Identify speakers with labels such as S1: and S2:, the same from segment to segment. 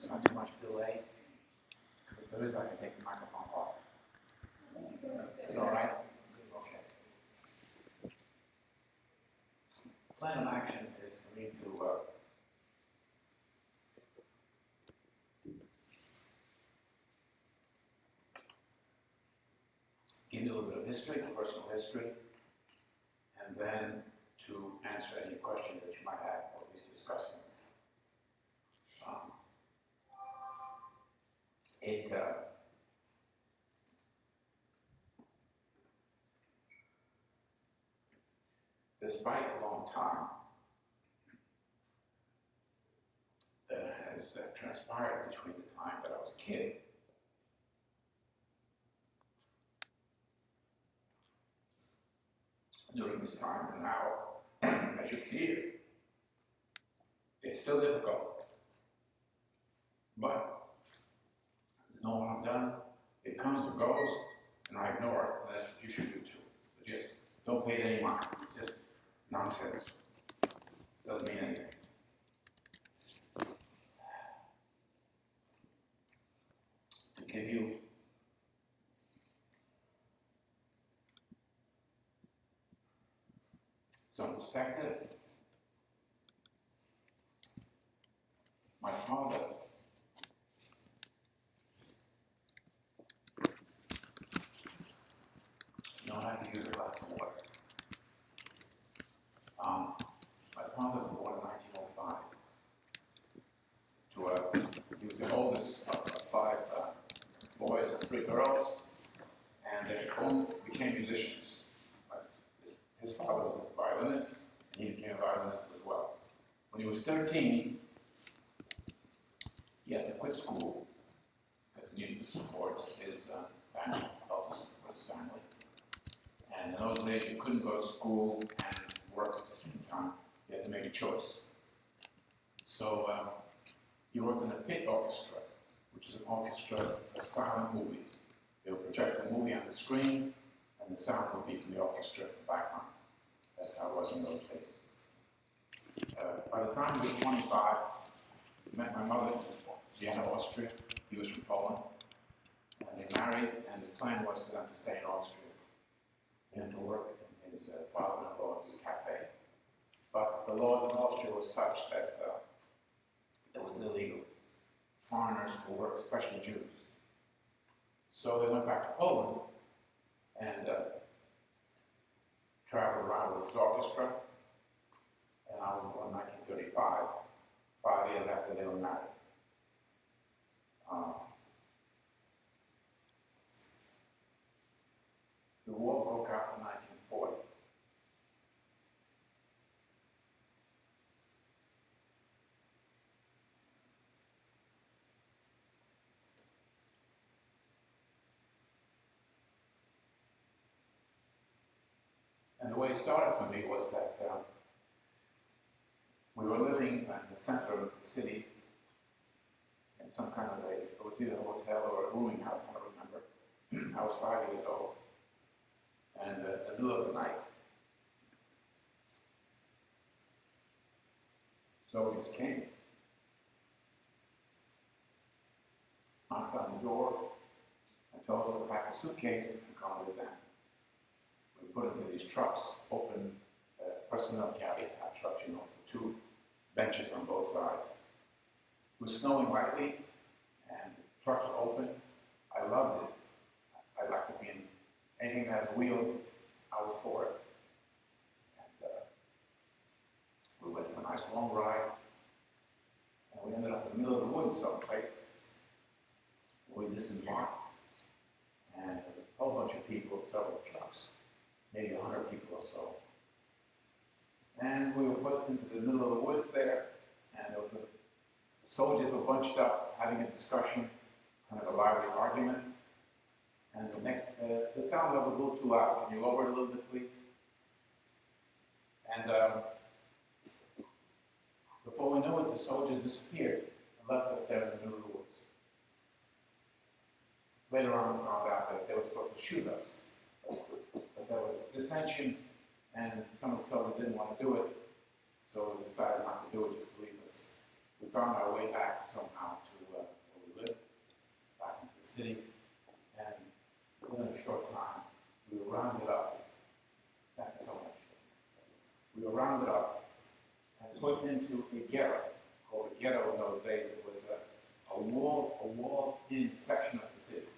S1: not too much delay. If there is, I can take the microphone off. Is it all right? Okay. Plan of action is for me to give you a little bit of history, personal history, and then to answer any questions that you might have, or at least discuss them. Despite a long time that has transpired between the time that I was a kid during this time and now, as you can hear, it's still difficult. But I know what I've done. It comes and goes, and I ignore it, and that's what you should do too. But just don't pay it any mind. Just nonsense. Doesn't mean anything. To give you some perspective, my father know how to use a glass of water. My father was born in 1905. He was the oldest of 5 boys and 3 girls, and they both became musicians. His father was a violinist, and he became a violinist as well. When he was 13, he had to quit school because he needed to support his family, help to support his family. And in those days, you couldn't go to school and work at the same time. You had to make a choice. So he worked in a pit orchestra, which is an orchestra for silent movies. They would project a movie on the screen, and the sound would be from the orchestra in the background. That's how it was in those days. By the time he was 25, he met my mother in Vienna, Austria. He was from Poland. And they married, and the plan was for them to stay in Austria and to work in his father-in-law's cafe. But the laws in Austria were such that it was illegal for foreigners to work, especially Jews. So they went back to Poland and traveled around with his orchestra. And I was born in 1935, 5 years after they were married. The war broke out in 1940. And the way it started for me was that we were living in the center of the city in some kind of it was either a hotel or a rooming house, I don't remember. I was 5 years old. And in the middle of the night, soldiers came, knocked on the door, and told us to pack a suitcase and come with them. We put into these trucks, open personnel carrier type trucks, you know, 2 benches on both sides. It was snowing lightly, and the trucks were open. I loved it. I liked to be in anything that has wheels. I was for it. And we went for a nice long ride, and we ended up in the middle of the woods someplace. We disembarked, and there was a whole bunch of people, several trucks, maybe 100 people or so. And we were put into the middle of the woods there, and there was soldiers were bunched up, having a discussion, kind of a lively argument. And the sound level was a little too loud. Can you lower it a little bit, please? And before we knew it, the soldiers disappeared and left us there in the middle of the woods. Later on, we found out that they were supposed to shoot us. But there was dissension, and some of the soldiers didn't want to do it, so we decided not to do it, just to leave us we found our way back somehow to where we lived, back into the city, and within a short time, we were rounded up. Thank you so much. We were rounded up and put into a ghetto, called a ghetto in those days. It was a wall-in section of the city,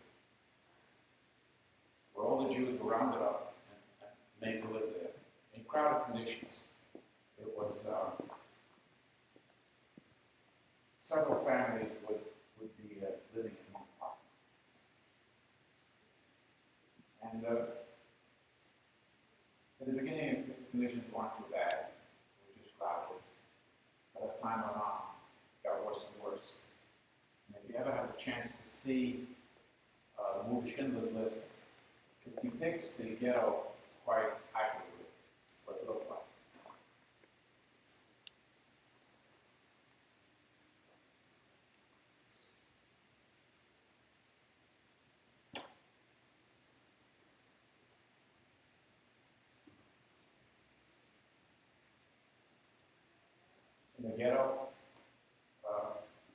S1: where all the Jews were rounded up and made to live there in crowded conditions. It was several families would be living in one apartment. And in the beginning, the conditions weren't too bad. They were just crowded. But as time went on, it got worse and worse. And if you ever have a chance to see the movie Schindler's List, it depicts the ghetto quite accurately, what it looked like. In the ghetto,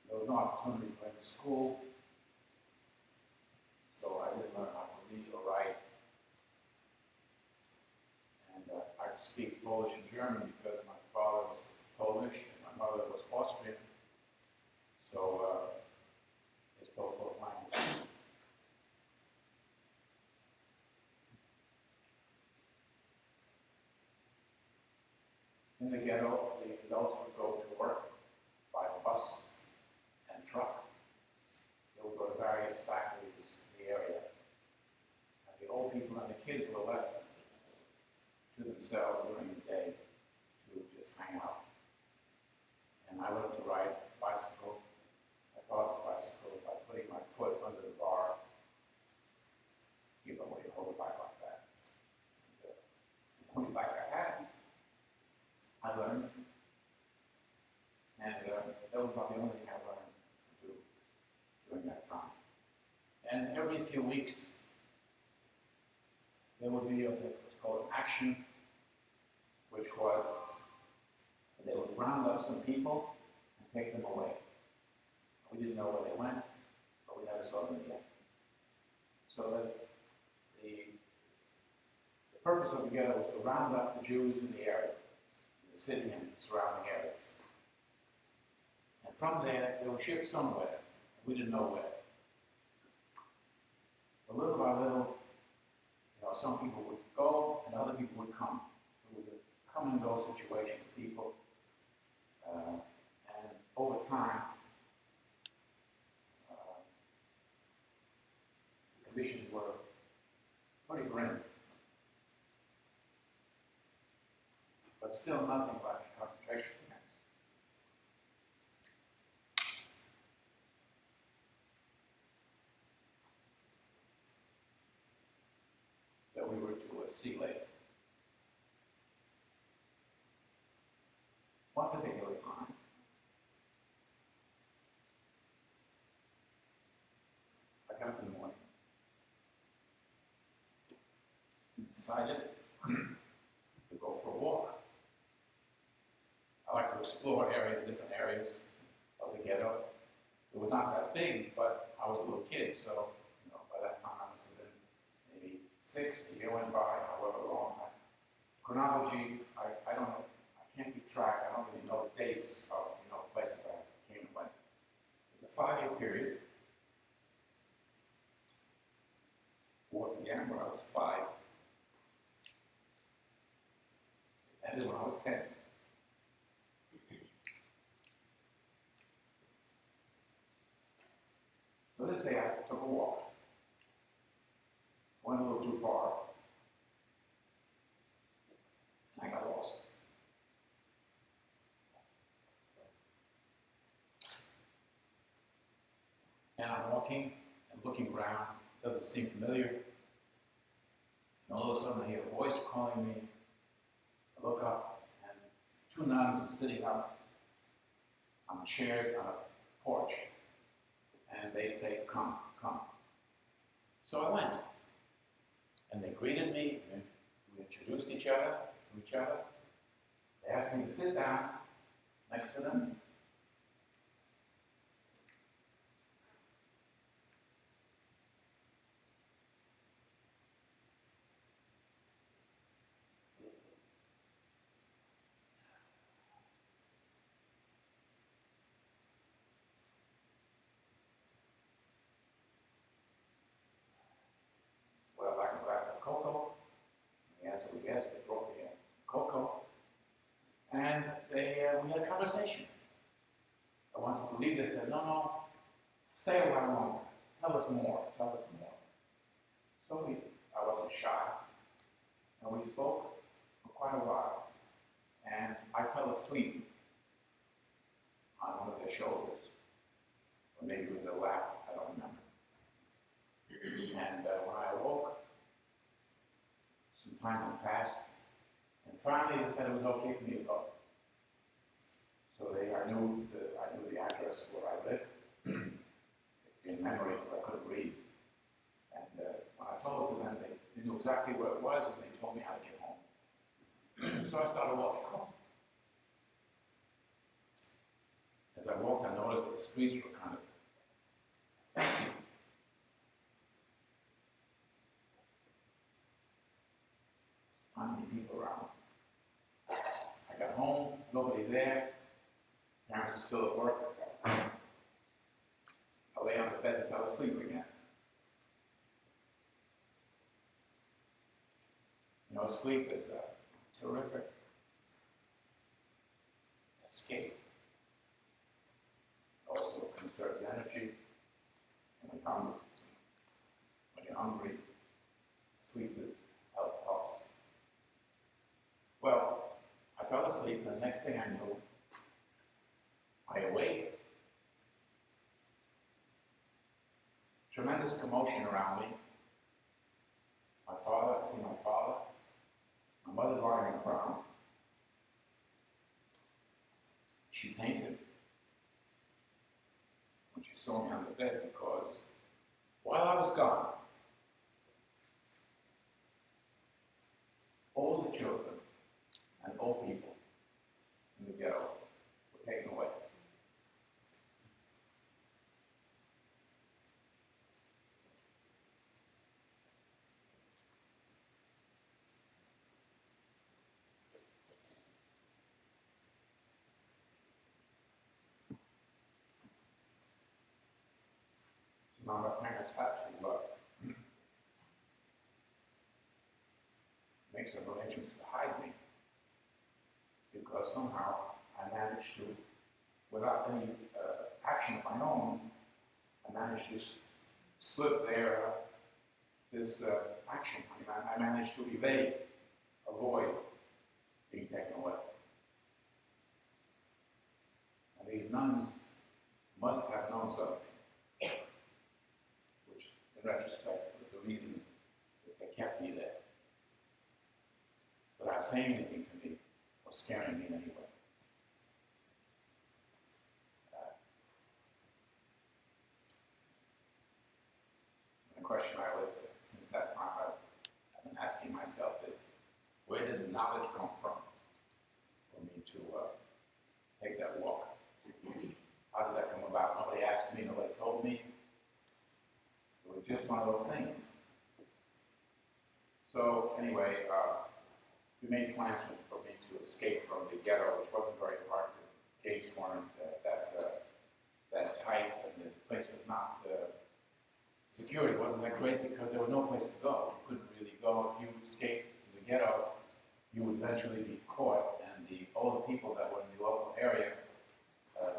S1: there was no opportunity for any school, so I didn't learn how to read or write. And I could speak Polish and German because my father was Polish and my mother was Austrian, so they spoke both languages. In the ghetto, the adults would go to work by bus and truck. They would go to various factories in the area. And the old people and the kids were left to themselves during the day to just hang out. And I learned to ride a bicycle, my father's bicycle, by putting my foot under the bar. You know, when you hold a bike like that. And, the only bike I had, I learned, and that was about the only thing I learned to do during that time. And every few weeks, there would be what's called an action, which was they would round up some people and take them away. We didn't know where they went, but we never saw them again. So that the purpose of the ghetto was to round up the Jews in the area, the city and surrounding areas. And from there, they were shipped somewhere. We didn't know where. But little by little, some people would go and other people would come. It was a come and go situation for people. And over time, the conditions were pretty grim. But still nothing like concentration camps. That we were to see later. One particular time, I got up in the morning and decided to go for a walk. I like to explore different areas of the ghetto. It was not that big, but I was a little kid, so by that time I must have been maybe 6. The year went by, however long. Chronology, I don't know. I can't keep track. I don't really know the dates of places where I came and went. It's a 5-year period. War began when I was 5. It ended when I was 10. So this day I took a walk. Went a little too far. And I got lost. And I'm walking and looking around. Doesn't seem familiar. And all of a sudden I hear a voice calling me. I look up and 2 nuns are sitting up on chairs on a porch. And they say, "Come, come." So I went. And they greeted me. And we introduced each other to each other. They asked me to sit down next to them. guests. They brought me some cocoa, and we had a conversation. I wanted to leave. They said, no, stay a while longer. Tell us more. So I wasn't shy, and we spoke for quite a while. And I fell asleep on one of their shoulders, or maybe it was their lap. I don't remember. And when I awoke, some time had passed, and finally they said it was okay for me to go. So I knew the address where I lived in memory because I couldn't read. And when I told it to them, they knew exactly where it was, and they told me how to get home. So I started walking home. As I walked, I noticed that the streets were kind of empty. Not many people around. I got home, nobody there. Parents were still at work. I lay on the bed and fell asleep again. You know, sleep is a terrific escape. It also conserves energy. And when you're hungry, sleep helps. Well, I fell asleep, and the next thing I knew, I awake. Tremendous commotion around me. I see my father. My mother lying on the ground. She fainted when she saw me on the bed because while I was gone, all the children and old people in the ghetto were taken away. So now my parents had to make some arrangements to hide me, because somehow I managed to, without any action of my own, I managed to slip this action. I managed to avoid being taken away. And these nuns must have known something, which in retrospect was the reason that they kept me there. Without saying anything to me or scaring me in any way. The question I always, since that time, I've been asking myself is, where did the knowledge come from for me to take that walk? How did that come about? Nobody asked me, nobody told me. It was just one of those things. So anyway, we made plans for me to escape from the ghetto, which wasn't very hard. The gates weren't that tight, and the place was not, security wasn't that great because there was no place to go. You couldn't really go. If you escaped to the ghetto, you would eventually be caught, and all the people that were in the local area,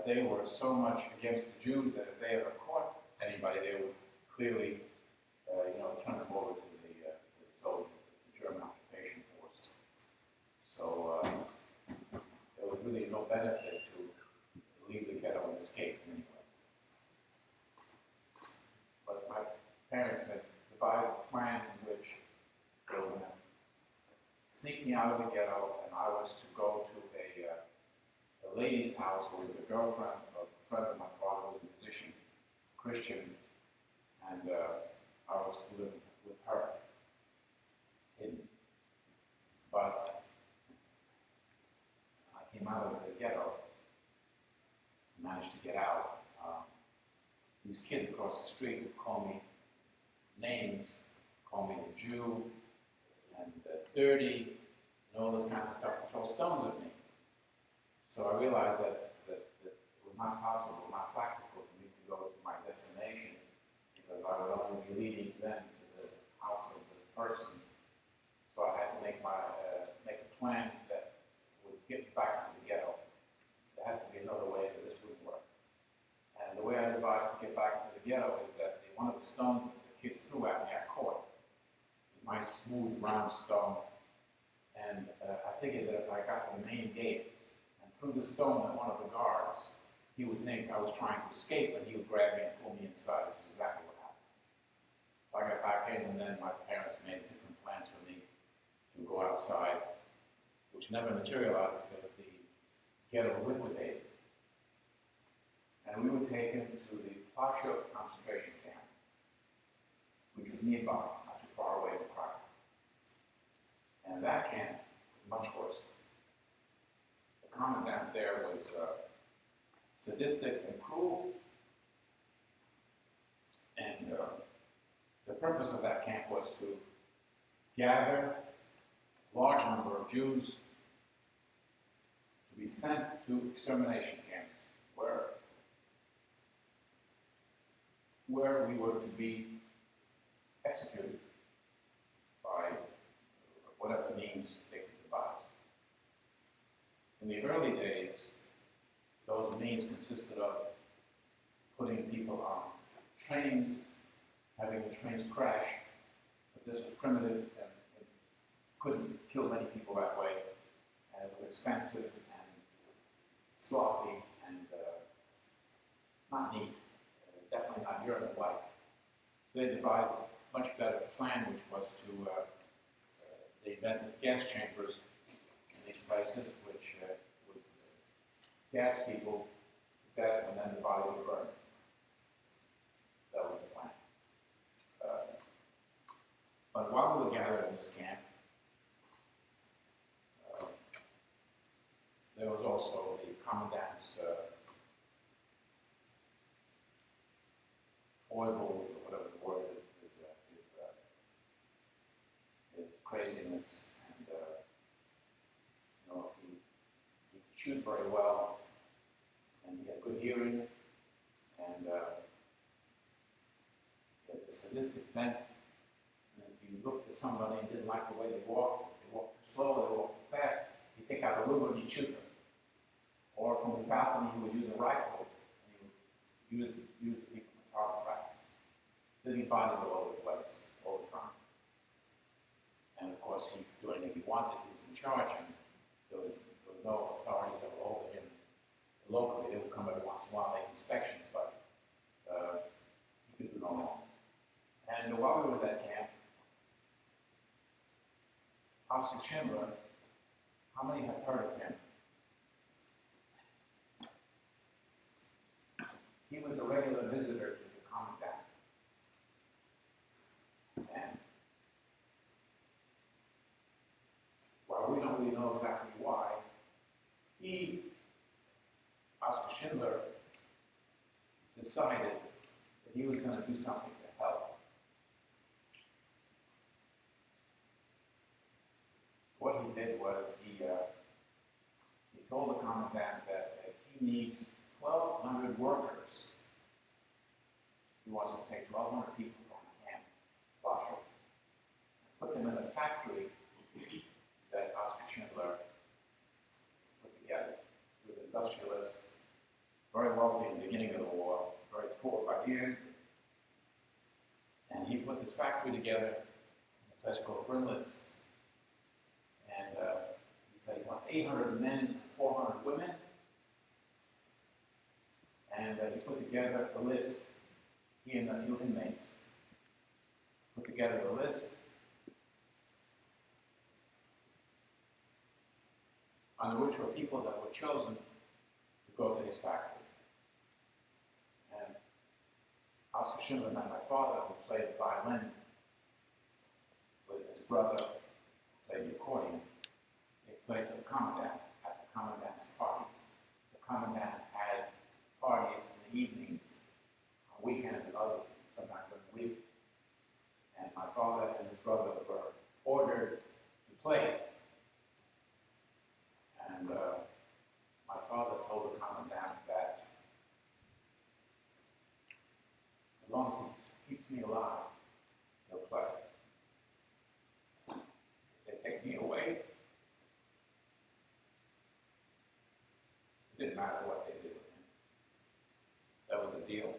S1: they were so much against the Jews that if they ever caught anybody, they would clearly, turn them over to the soldiers, the German occupation force. So there was really no benefit to leave the ghetto and escape anyway. But my parents had devised a plan in which they were going to sneak me out of the ghetto, and I was to go to a lady's house who was the girlfriend of a friend of my father, who was a musician, Christian, and I was to live with her, hidden. But when I came out of the ghetto, I managed to get out. These kids across the street would call me names, call me the Jew, and dirty, and all this kind of stuff, and throw stones at me. So I realized that it was not possible, not practical for me to go to my destination, because I would only be leading them to the house of this person. So I had to make device to get back into the ghetto is that one of the stones that the kids threw at me, I caught. A nice, smooth, round stone. And I figured that if I got to the main gate and threw the stone at one of the guards, he would think I was trying to escape, and he would grab me and pull me inside. This is exactly what happened. So I got back in, and then my parents made different plans for me to go outside, which never materialized because the ghetto liquidated. And we were taken to the Plaszow concentration camp, which was nearby, not too far away from Prague. And that camp was much worse. The commandant there was sadistic and cruel, and the purpose of that camp was to gather a large number of Jews to be sent to extermination camps where we were to be executed by whatever means they could devise. In the early days, those means consisted of putting people on trains, having the trains crash, but this was primitive and it couldn't kill many people that way, and it was expensive and sloppy and not neat, definitely not German-like. They devised a much better plan, which was to, they invented gas chambers in these places, which would gas people to death and then the body would burn. That was the plan. But while we were gathered in this camp, there was also the commandant's foible, or whatever the word is, his craziness, and you know, if he could shoot very well, and he had good hearing, and he had a sadistic bent. And if you looked at somebody and didn't like the way they walked too slow, they walked too fast, he'd pick out a Luger and he'd shoot them. Or from the balcony, he would use a rifle, and he would use the people for target practice. Then he'd bodies all over the place, all the time. And of course, he could do anything he wanted. He was in charge, and there was no authorities that were over him locally. They would come every once in a while, make inspections, but he could do no wrong. And while we were at that camp, Oskar Schindler, how many have heard of him? He was a regular visitor to the commandant. And while we don't really know exactly why, Oskar Schindler, decided that he was going to do something to help. What he did was he told the commandant that he needs 1,200 workers. He wants to take 1,200 people from Camp Plaszow and put them in a factory that Oskar Schindler put together with industrialists, very wealthy in the beginning of the war, very poor by the end. And he put this factory together in a place called Brinlitz. And he said he wants 800 men and 400 women. And he put together a list, he and a few inmates put together a list under which were people that were chosen to go to his factory. And Oskar Schindler met my father, who played violin with his brother, who played the accordion. They played for the commandant at the commandant's parties. The commandant had parties in the evenings, on weekends and other, sometimes during the week. And my father and his brother were ordered to play. And my father told the commandant that as long as he keeps me alive, he'll play. If they take me away, it didn't matter what they did with him. That was the deal.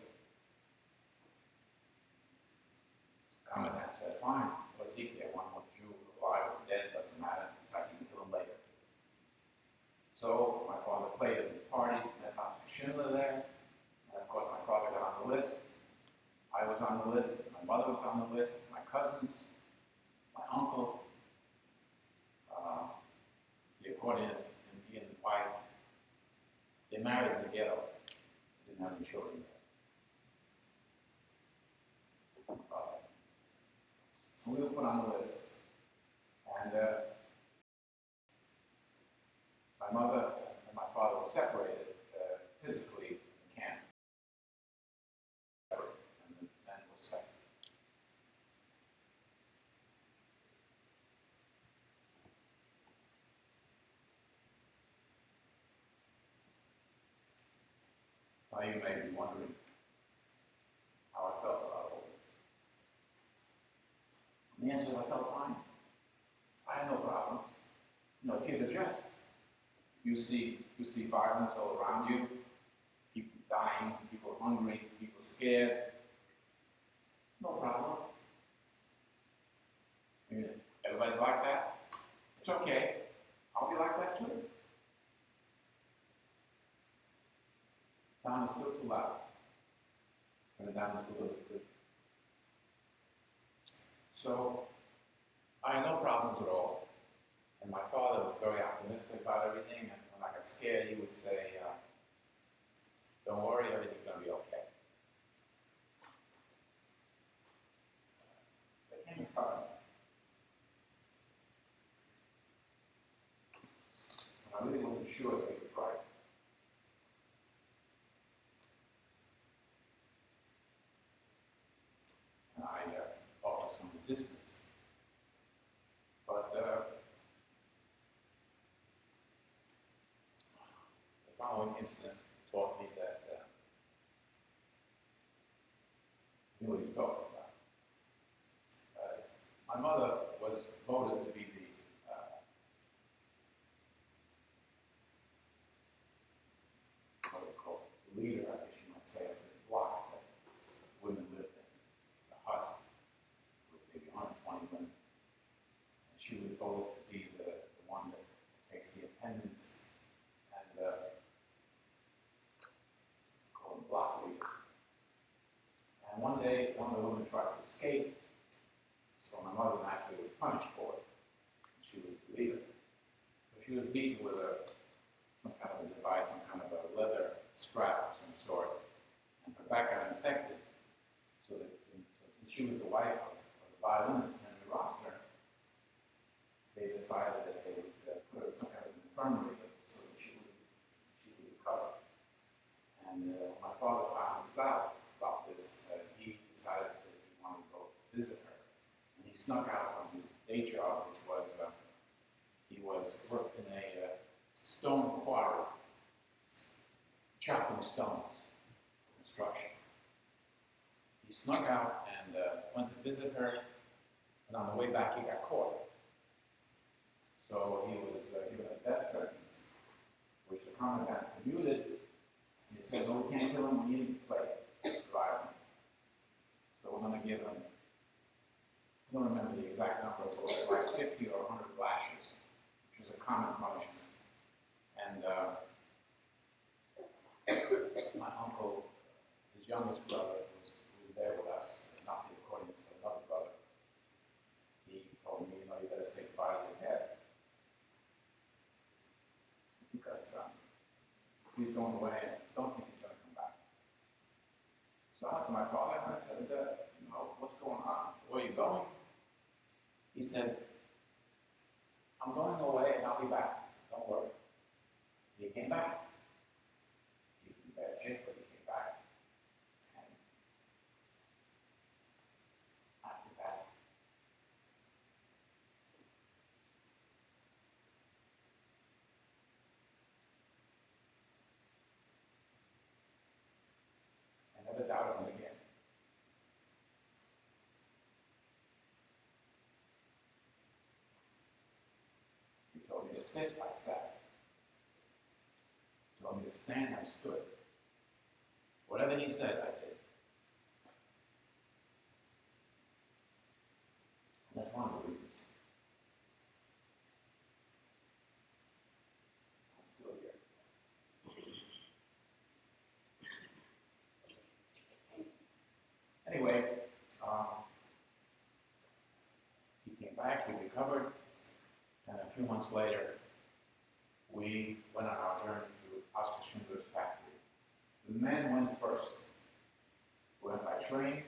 S1: fine. What does he care? One more Jew alive or dead, doesn't matter. Besides, you can kill him later. So my father played at his parties, met Oskar Schindler there. And of course, my father got on the list. I was on the list. My mother was on the list. My cousins, my uncle, the accordionist, and he and his wife. They married in the ghetto. They didn't have any children there. So we were put on the list. And my mother and my father were separated physically in camp. And the men were separated. Now you may be wondering how I felt about all this. And the answer is I felt fine. I had no problems. You know, kids are just. You see violence all around you, people dying, people hungry, people scared. No problem. I mean, everybody's like that. It's okay. I'll be like that too. Sound is still too loud. Turn it down just a little bit, please. So, I had no problems at all. And my father was very optimistic about everything, and when I got scared, he would say, don't worry, everything's going to be okay. There came a time when I really wasn't sure that he was right. And I offered some resistance. But the following incident taught me that I knew what he was talking about. My mother was voted to be the what do you call it? Leader, I guess you might say, of this block that women lived in, the hut with maybe 120 women. And she was voted to be the one that takes the attendance and called the block leader. And one day, one of the women tried to escape, so my mother naturally was punished for it. She was the leader. So she was beaten with some kind of a device, some kind of a leather strap of some sort, and her back got infected. So that since she was the wife of the violinist, Alexander Rosner, they decided that they would put her in some kind of infirmary so that she would recover. And when my father found out about this, he decided that he wanted to go visit her. And he snuck out from his day job, which was he worked in a stone quarry, chopping stones for construction. He snuck out and went to visit her, and on the way back he got caught. So he was given a death sentence, which the commandant commuted. He said, no, we can't kill him, we need him to play violin. So we're going to give him, I don't remember the exact number, but it was like 50 or 100 lashes, which was a common punishment. And my uncle, his youngest brother, who was there with us, not the accordionist, but another brother, he told me, you know, you better say goodbye to your dad. Because he's going away and I don't think he's going to come back. So I went to my father and I said, you know, what's going on? Where are you going? He said, I'm going away and I'll be back. Don't worry. He came back. He was in bad shape, but he came back. And after that, I never doubted him again. He told me to sit, I sat. He told me to stand, I stood. Whatever he said, I did. Anyway, he came back, he recovered, and a few months later, we went on our journey to Oskar Schindler's factory. The men went first. We went by train,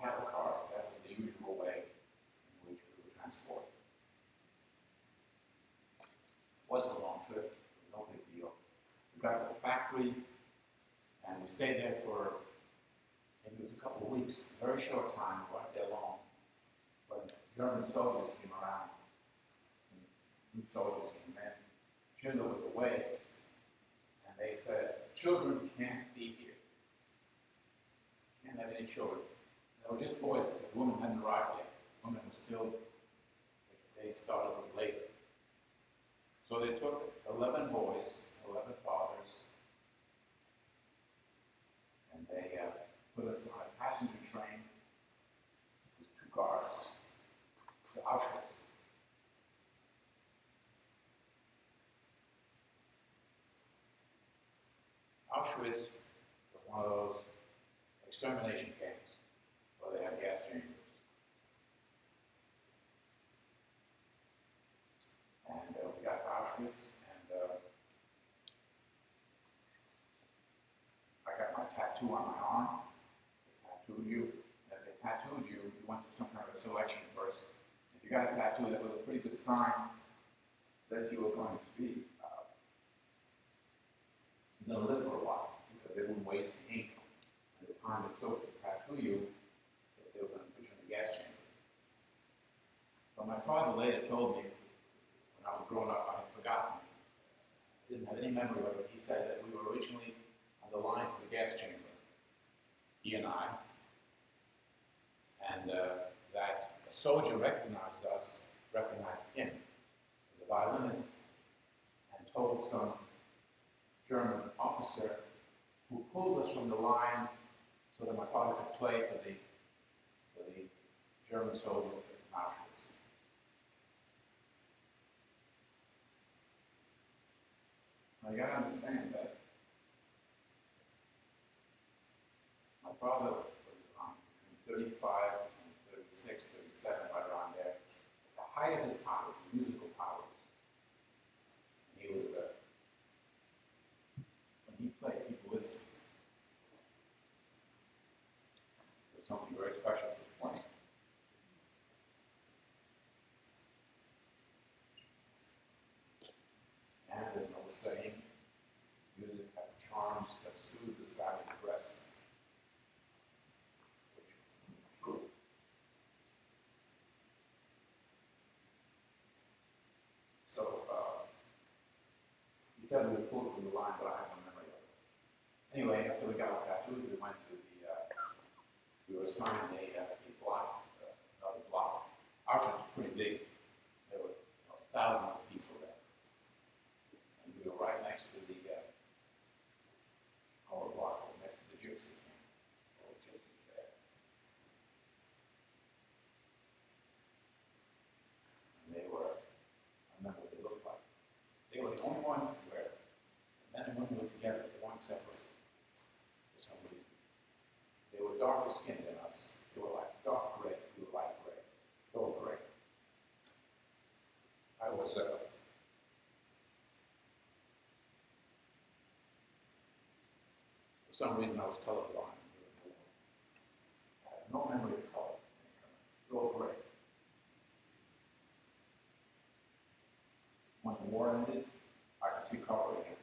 S1: cattle cars, that was the usual way in which we were transported. It was a long trip, no big deal. We got to the factory, and we stayed there for, maybe it was a couple of weeks, a very short time, we weren't there long. When German soldiers came around, some new soldiers came in, Schindler was away, and they said, children can't be here. Can't have any children. They were just boys, because women hadn't arrived yet. Women were still, they started later. So they took 11 boys, 11 fathers, and they put us on a passenger train with 2 guards to Auschwitz. Auschwitz was one of those extermination camps where they had gas chambers. And we got to Auschwitz, and I got my tattoo on my arm. They tattooed you. And if they tattooed you, you went through some kind of a selection first. If you got a tattoo, that was a pretty good sign that you were going to be going to live for a while, because they wouldn't waste the ink and the time it took to tattoo you if they were going to put you in the gas chamber. But my father later told me, when I was growing up, I had forgotten. I didn't have any memory of it. He said that we were originally on the line for the gas chamber, he and I, and that a soldier recognized us, recognized him as a violinist, and told some German officer who pulled us from the line so that my father could play for the German soldiers in Auschwitz. Now you got to understand that my father was around between 35 and 36, 37, right around there. At the height of his powers, musical powers, he was he played, people listened. There's something very special to his playing. And there's no saying, music had charms that soothed the savage breast, which is true. So, he said we were pulled from the line, but I have no memory of it. Anyway, after we got our tattoos, we went to we were assigned a block, another block. Auschwitz was pretty big. There were thousands of people there. And we were right next to our block, next to the gypsy camp. All the gypsies there. And they were, I remember what they looked like. They were the only ones where men and women were together. They weren't separated for some reason. They were darker skinned than us. They were like dark gray. We were light gray, dull gray. I was for some reason I was colorblind. I had no memory of color. Dull gray. When the war ended, I could see color again.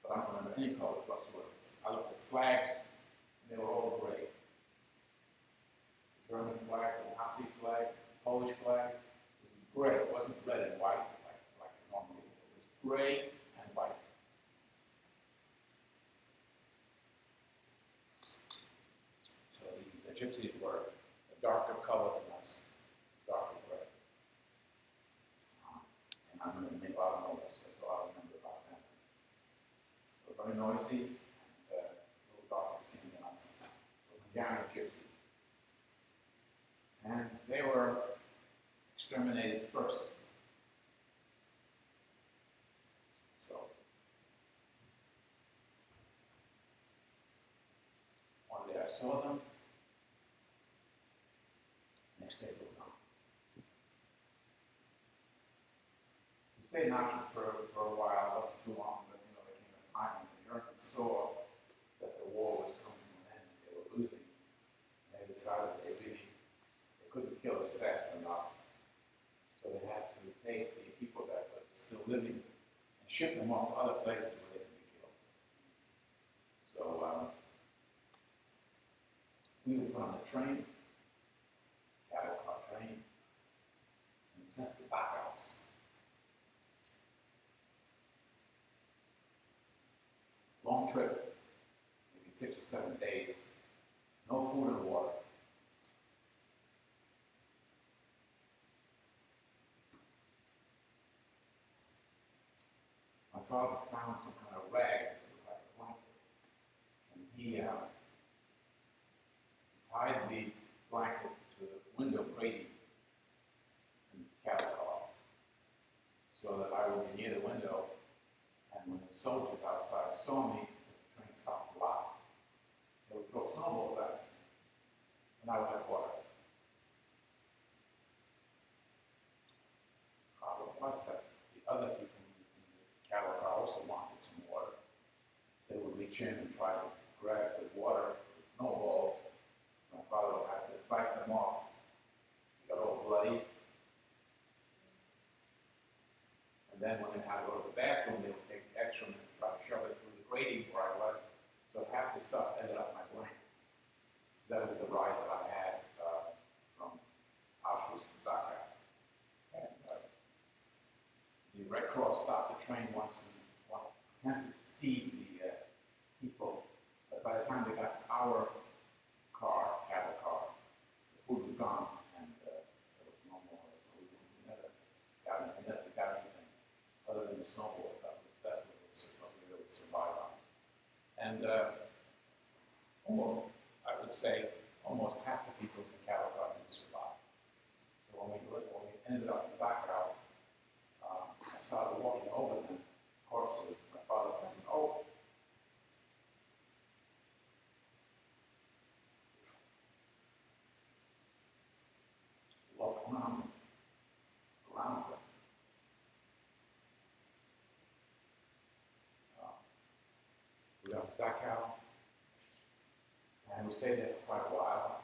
S1: But I don't remember any colors whatsoever. I looked at flags, and they were all gray. The German flag, the Nazi flag, the Polish flag, it was gray. It wasn't red and white like it normally is. It was gray and white. So the gypsies were a darker color than us, darker gray. And I'm going to make a lot of noise. That's all I remember about them. They were very noisy and a little darker skinned than us. So Hungarian gypsies. And they were exterminated first. So saw them. Next day they were gone. We stayed in Auschwitz for a while. It wasn't too long, but there came a time when the Germans saw that the war was coming to an end. They were losing. And they decided they couldn't kill us fast enough. So they had to take the people that were still living and ship them off to other places where they could be killed. So we were put on a train, cattle car train, and sent to Dachau. Long trip, maybe 6 or 7 days, no food and water. My father found some kind of rag, like a blanket, and he tied the blanket to the window grating in the cattle car so that I would be near the window, and when the soldiers outside saw me, the train stopped a lot, they would throw snowballs at me, and I would have water. The problem was that the other people cattle car also wanted some water. They would reach in and try to grab the water with snowballs. My father would have to fight them off. He got all bloody. And then when they had to go to the bathroom, they would take the excrement and try to shove it through the grating where I was. So half the stuff ended up in my blanket. So that was the ride that I had from Auschwitz to Dachau. The Red Cross stopped the train once and attempted to feed the people, but by the time they got to our car, cattle car, the food was gone and there was no more. So we never got anything other than the snowball. That was what we would survive on. And I would say almost half the people in the cattle car didn't survive. So when we ended up in Dachau, I started walking over the corpses. My father said, "Oh." Walk around them. We got to Dachau, and we stayed there for quite a while.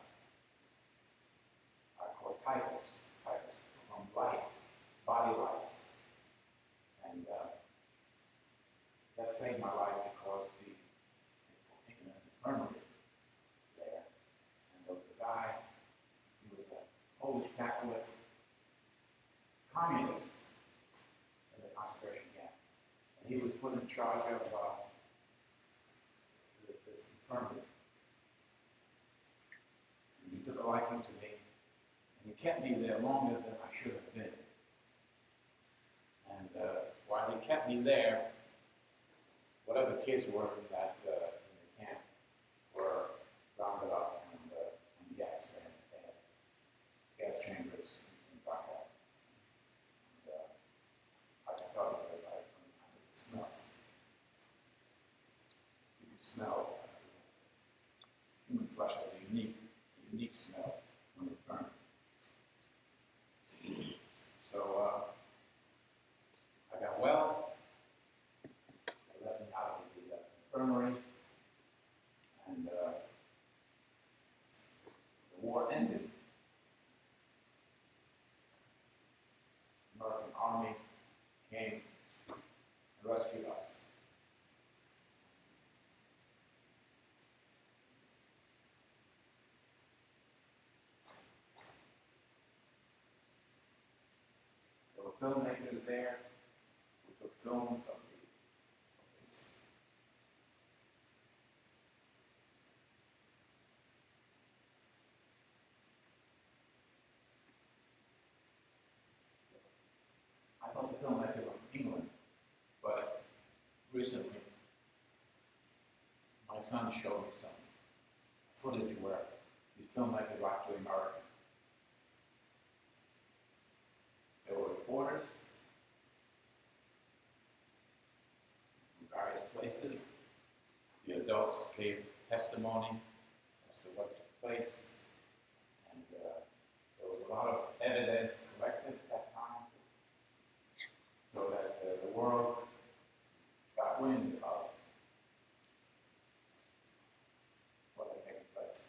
S1: I caught typhus from lice, body lice. And that saved my life because they put me in an infirmary there. And there was a guy, he was a Polish Catholic communist in the concentration camp. And he was put in charge of this infirmary. And he took a liking to me, and he kept me there longer than I should have been. And while he kept me there, whatever kids were in the camp were rounded up and gas. They had gas chambers in Dachau. And I can tell you because I could smell. You could smell. Human flesh has a unique smell when it's burned. So I got well. They let me out of the infirmary, and the war ended. The American Army came and rescued us. There were filmmakers there who took films of this. I thought the filmmakers were from England, but recently my son showed me some footage where these filmmakers were actually American. There were reporters from various places. The adults gave testimony as to place, and there was a lot of evidence collected at that time, so that the world got wind of what had taken place.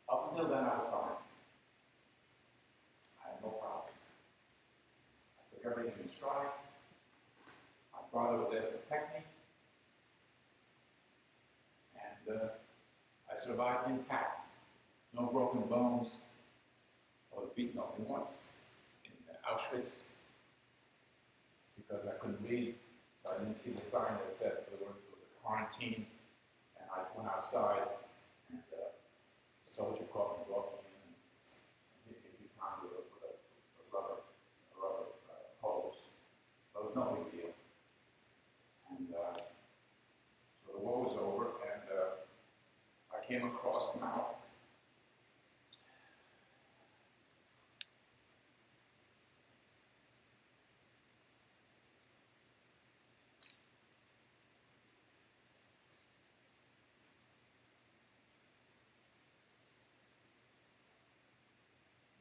S1: Up until then, I was fine. I had no problem. I took everything in stride. My father was there to protect me. And I survived intact. No broken bones. I was beaten only once in Auschwitz because I couldn't read. So I didn't see the sign that said there was a quarantine. And I went outside, and the soldier caught me walking in and hit me a few times with a rubber hose. So it was no big deal. And so the war was over, and I came across now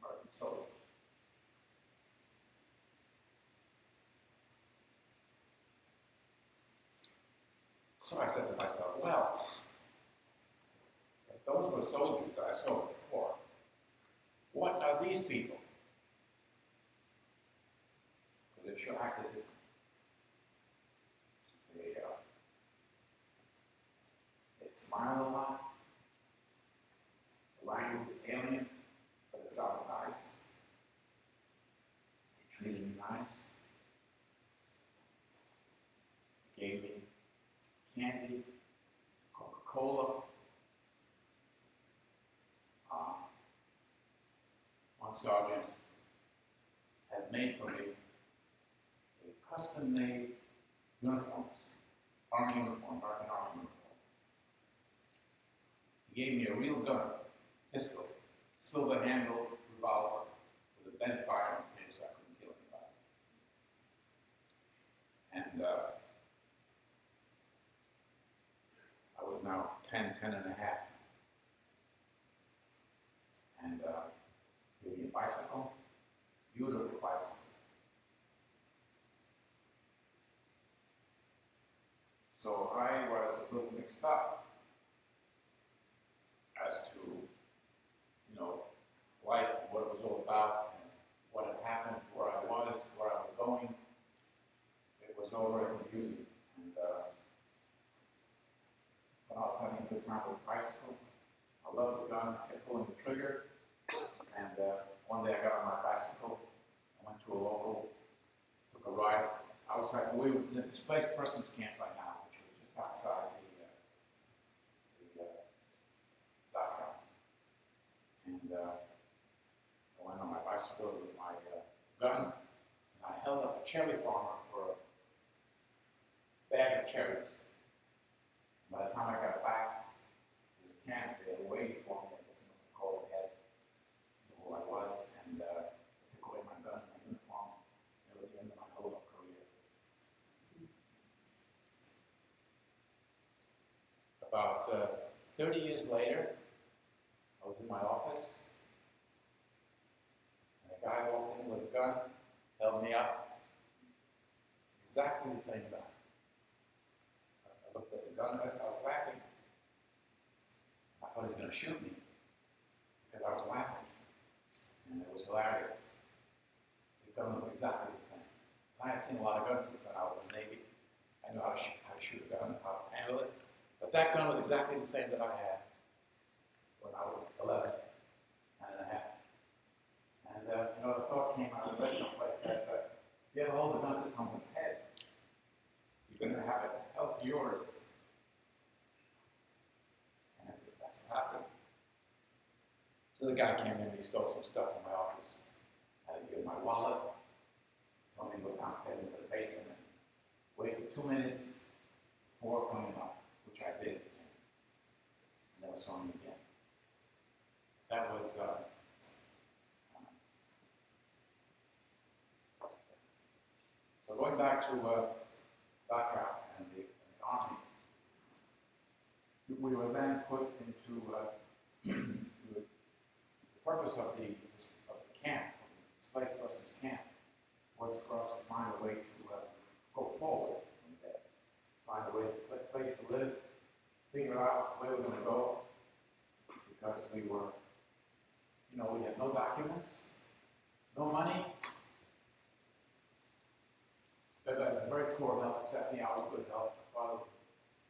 S1: American soldiers. So I said to myself, well, if those were soldiers that I saw before, what are these people? Because they sure acted different. They smiled a lot. The language was alien, but it sounded nice. They treated me nice. They gave me candy, Coca-Cola. One sergeant had made for me a custom-made uniforms, Army uniform, American Army uniform. He gave me a real gun, pistol, silver-handled revolver with a bent firing pin so I couldn't kill anybody. And I was now 10 and a half. And gave me a bicycle, beautiful bicycle. So I was a little mixed up as to, life, what it was all about, and what had happened, where I was going. It was all very confusing. And when I was having a good time with the bicycle, I loved the gun, I kept pulling the trigger. And one day I got on my bicycle, I went to a local, took a ride outside. We were in the displaced persons camp right now, which was just outside the dock. And I went on my bicycle with my gun, and I held up a cherry farmer for a bag of cherries. By the time I got back to the camp, they were waiting for me. I guess I must have called ahead who I was, and took away my gun and my uniform. It was the end of my Holocaust career. About 30 years later, I was in my office, and a guy walked in with a gun, held me up. Exactly the same guy. I looked at the gun and I started laughing. I thought he was going to shoot me because I was laughing. And it was hilarious. The gun looked exactly the same. And I had seen a lot of guns since then. I was in the Navy. I knew how to shoot a gun, how to handle it. But that gun was exactly the same that I had when I was 11 and a half. And the thought came out of the someplace that if you ever hold a gun to someone's head, you're going to have it help yours. And that's what happened. So the guy came in, he stole some stuff from my office. I had to give him my wallet. Told me to go downstairs into the basement and wait for 2 minutes before coming up, which I did. And never saw him again. That was back to Dachau and the army, we were then put into the purpose of the camp, Space Forces camp, was for us to find a way to go forward from there, find a way, place to live, figure out where we're going to go, because we were, we had no documents, no money. Very poor health, except me, I was good health. My father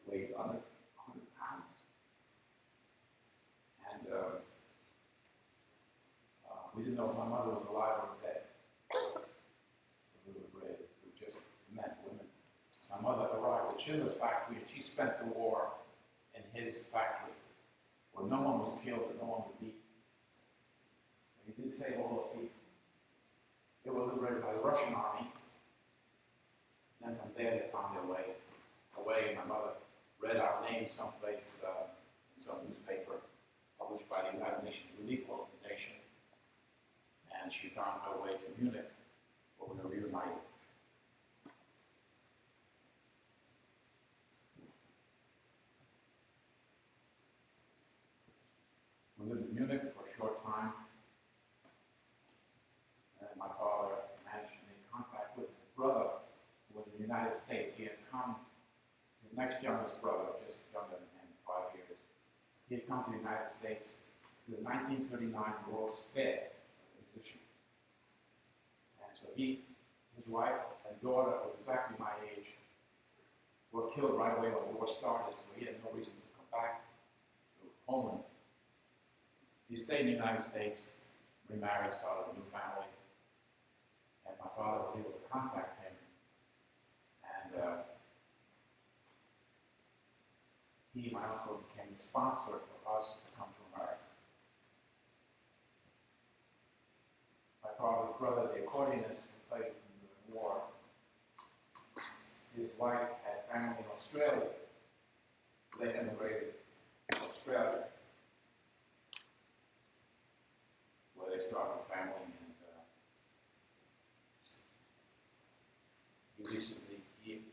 S1: weighed under 100 pounds. And we didn't know if my mother was alive or dead. We were afraid. We were just men, women. My mother arrived at Schindler's factory, and she spent the war in his factory, where no one was killed and no one was beaten. And he did save all those people. They were liberated by the Russian army. Then from there they found their way away. My mother read our names someplace in some newspaper published by the United Nations Relief Organization. And she found her way to Munich, where we were reunited. We lived in Munich for a short time. And my father managed to make contact with his brother, in the United States. He had come, his next youngest brother, just younger than him, 5 years. He had come to the United States to the 1939 World's Fair as a musician. And so his wife and daughter, who was exactly my age, were killed right away when the war started, so he had no reason to come back to Poland. He stayed in the United States, remarried, started a new family, and my father was able to contact him. And he, my uncle, became the sponsor for us to come to America. My father's brother, the accordionist who played in the war, his wife had family in Australia. They emigrated to Australia, where they started a family, and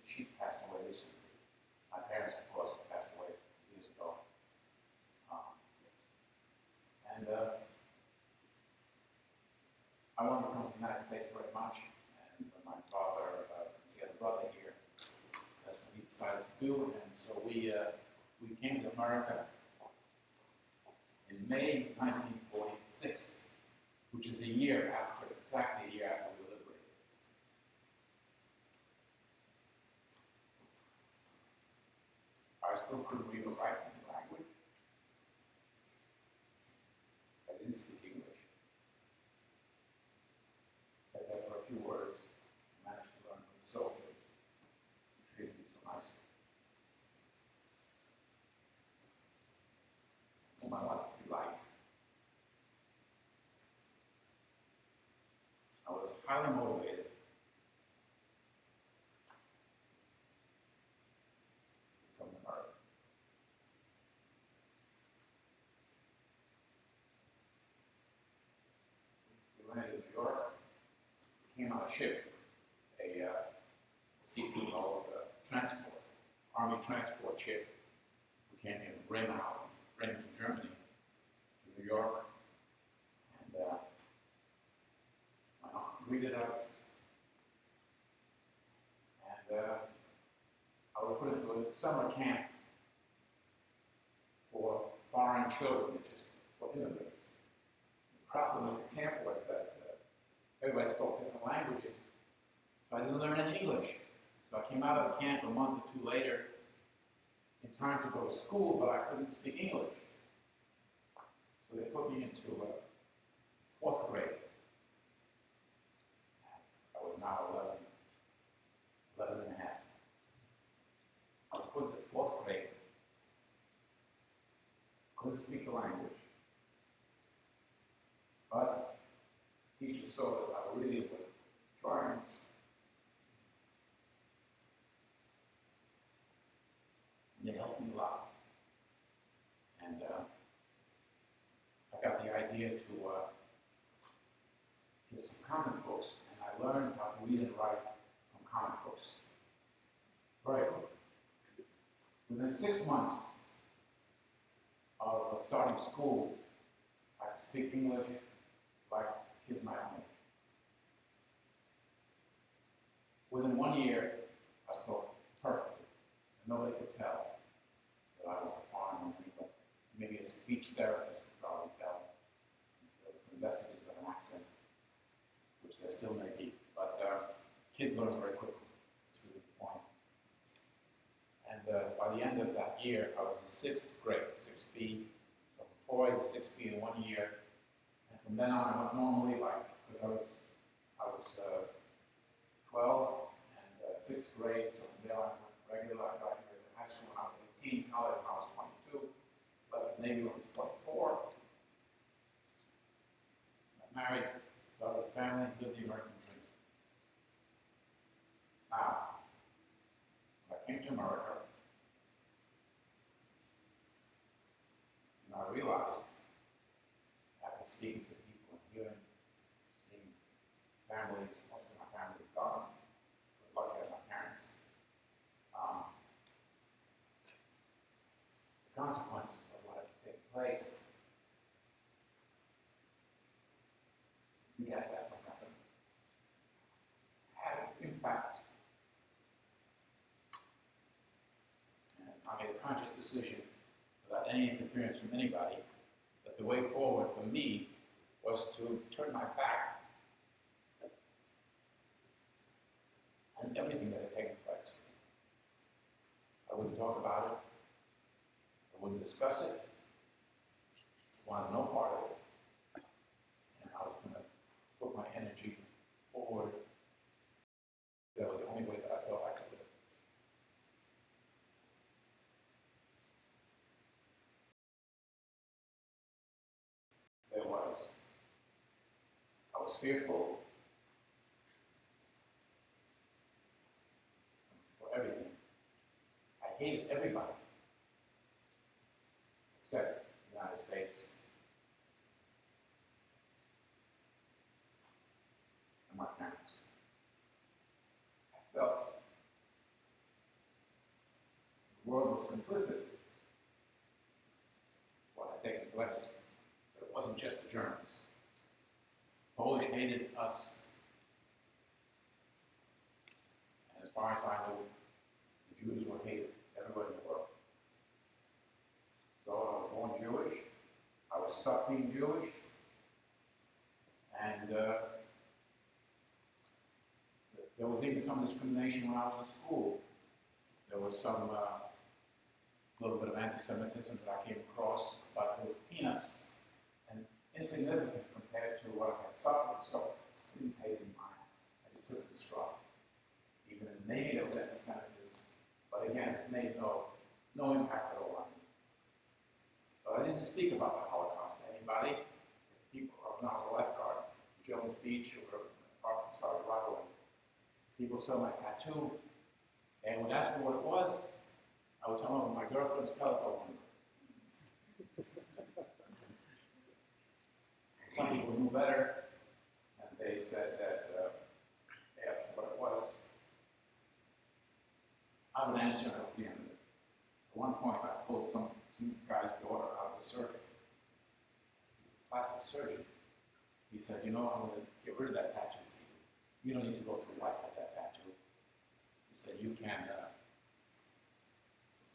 S1: she passed away recently. My parents, of course, passed away years ago. I wanted to come to the United States very much, and my father, since he had a brother here, that's what he decided to do, and so we came to America in May 1946, which is exactly a year after we were liberated. I still couldn't read or write any language. I didn't speak English. Except for a few words, I managed to learn from the soldiers who treated me so nicely. Whom I wanted to be like. I was highly motivated to come to America. We landed in New York, came on a ship, a CP called transport, Army transport ship. We came in Bremen, Germany, to New York, and my uncle greeted us, and I was put into a summer camp for foreign children, just for immigrants. The problem with the camp was that everybody spoke different languages, so I didn't learn any English. So I came out of the camp a month or two later in time to go to school, but I couldn't speak English. So they put me into fourth grade. I was now 11 and a half. I was put into fourth grade. Couldn't speak the language. But teachers saw that I really was trying. They helped me a lot. And I got the idea to get some comic books, and I learned how to read and write from comic books. Very good. Within 6 months of starting school, I could speak English like kids my own age. Within 1 year, I spoke perfectly. Nobody could tell that I was a foreigner, but maybe a speech therapist could probably tell. So some vestiges of an accent, which there still may be. But kids learn very quickly. That's really the point. And by the end of that year, I was in 6th grade, 6B. So from 4A to 6B in 1 year. And from then on, I went normally, because I was 12 and 6th grade, so from there on I went regular. I graduated high school when I was 18, college when I was 22, left the Navy when I was 24. Got married, started a family, lived the American dream. Now, when I came to America, and I realized, after speaking to people and hearing, seeing families, most of my family is gone, but lucky I had my parents, the consequences of what had taken place, yeah, that's nothing, had an impact. And I made a conscious decision, without any interference from anybody, that the way forward for me was to turn my back on everything that had taken place. I wouldn't talk about it. I wouldn't discuss it. I wanted no part of it. And I was going to put my energy forward. That was the only way that I felt I could live. I was fearful for everything. I hated everybody except the United States and my parents. I felt the world was complicit with what had taken place. But it wasn't just the Germans. Polish hated us. And as far as I knew, the Jews were hated everywhere in the world. So I was born Jewish. I was stuck being Jewish. And there was even some discrimination when I was in school. There was some little bit of anti-Semitism that I came across, but it was peanuts and insignificant compared to what I had suffered, so I didn't pay it in mind. I just took it in stride. Even in the Navy, there was anti-Semitism, but again, it made no impact at all on me. But I didn't speak about the Holocaust to anybody. People, when I was a lifeguard in Jones Beach or Arkansas, Rockaway, people saw my tattoo and would ask me what it was. I would tell them my girlfriend's telephone number. Some people knew better, and they said that, they asked me what it was. I would answer at the end of it. At one point, I pulled some guy's daughter out of the surf. Plastic surgeon. He said, you know, I'm going to get rid of that tattoo for you. You don't need to go through life with that tattoo. He said, you can,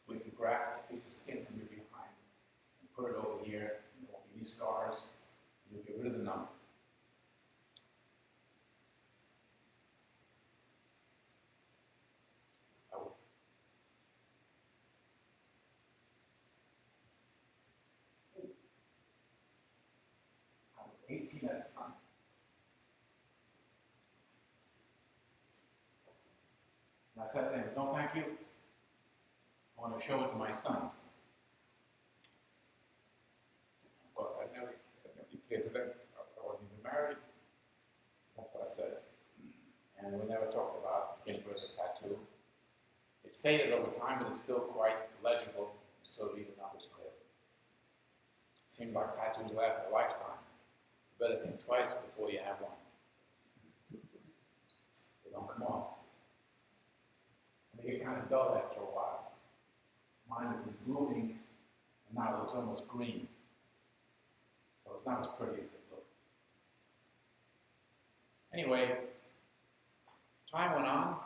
S1: we can graft a piece of skin from your behind and put it over here. There won't be any scars. You'll get rid of the number. I was 18 at the time. And I sat there and no, thank you. I want to show it to my son. Of course, I never kids of them. I wasn't even married. That's what I said. And we never talked about getting rid of the tattoo. It faded over time, but it's still quite legible. So even now it's clear. Seems like tattoos last a lifetime. You better think twice before you have one. They don't come off. they get kind of dull after a while. Mine is in blue ink, and now it looks almost green. So it's not as pretty as it looked. Anyway, time went on,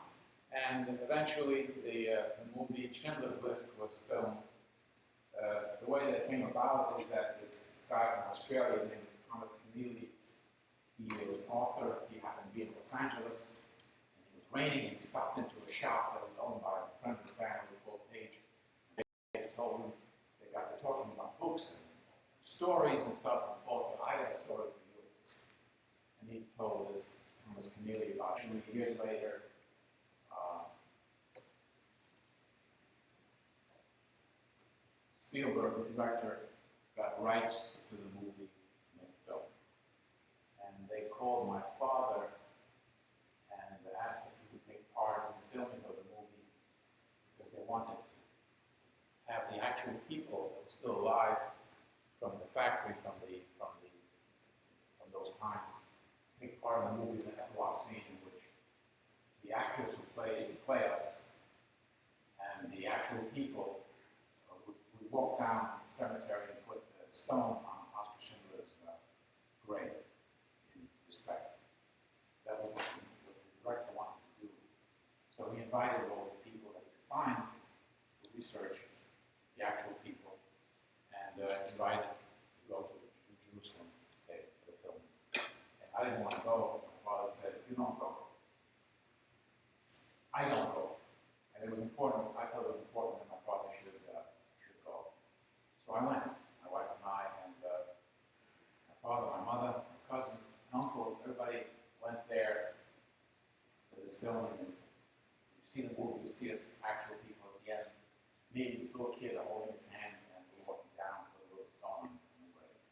S1: and eventually the movie Schindler's List was filmed. The way that it came about is that this guy from Australia named Thomas Keneally, he was an author, he happened to be in Los Angeles, and it was raining, and he stopped into a shop that was owned by a friend of the family called Page. They told him, they got to talking about books and stories and stuff, and Paul said, I have a story for you. And he told this Thomas Keneally about 2 years later, Spielberg, the director, got rights to the movie and the film. And they called my father and asked if he would take part in the filming of the movie because they wanted to have the actual people that were still alive from the factory from those times take part in the movie, the epilogue scene in which the actors who play us and the actual people would walk down the cemetery and put a stone on Oskar Schindler's grave in respect. That was what the director wanted to do. So he invited all the people that he could find to research the actual people and invited to go to Jerusalem for the film. And I didn't want to go. My father said, if you don't go, I don't go. And it was important, I felt it was important that my father should go. So I went, my wife and I, and my father, my mother, my cousin, and uncle, everybody went there for this filming. And you see the movie, you see us actual people at the end. Me, this little kid, holding his hand, and we're walking down with a little stone in the grave.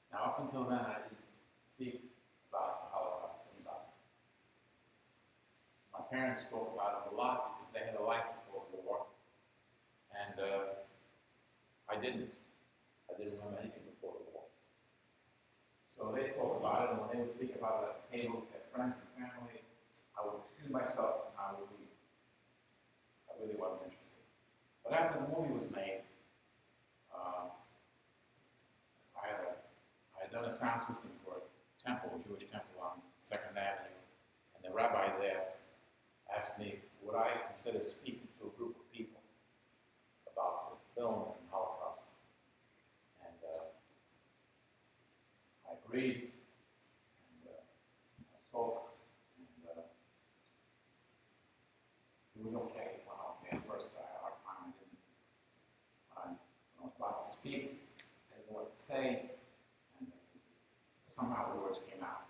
S1: Now, up until then, I didn't speak about the Holocaust. My parents spoke about it a lot because they had a life before the war, and I didn't. I didn't remember anything before the war. So they spoke about it, and when they would speak about it at the table with their friends and family, I would excuse myself and I would leave. I really wasn't interested. But after the movie was made, I had done a sound system for a temple, a Jewish temple on 2nd Avenue, and the rabbi there asked me, would I consider speaking to a group of people about the film and Holocaust? And I agreed, and I spoke, and it was okay. It went okay. At first, I had a hard time. When I was about to speak, I didn't know what to say, and somehow the words came out.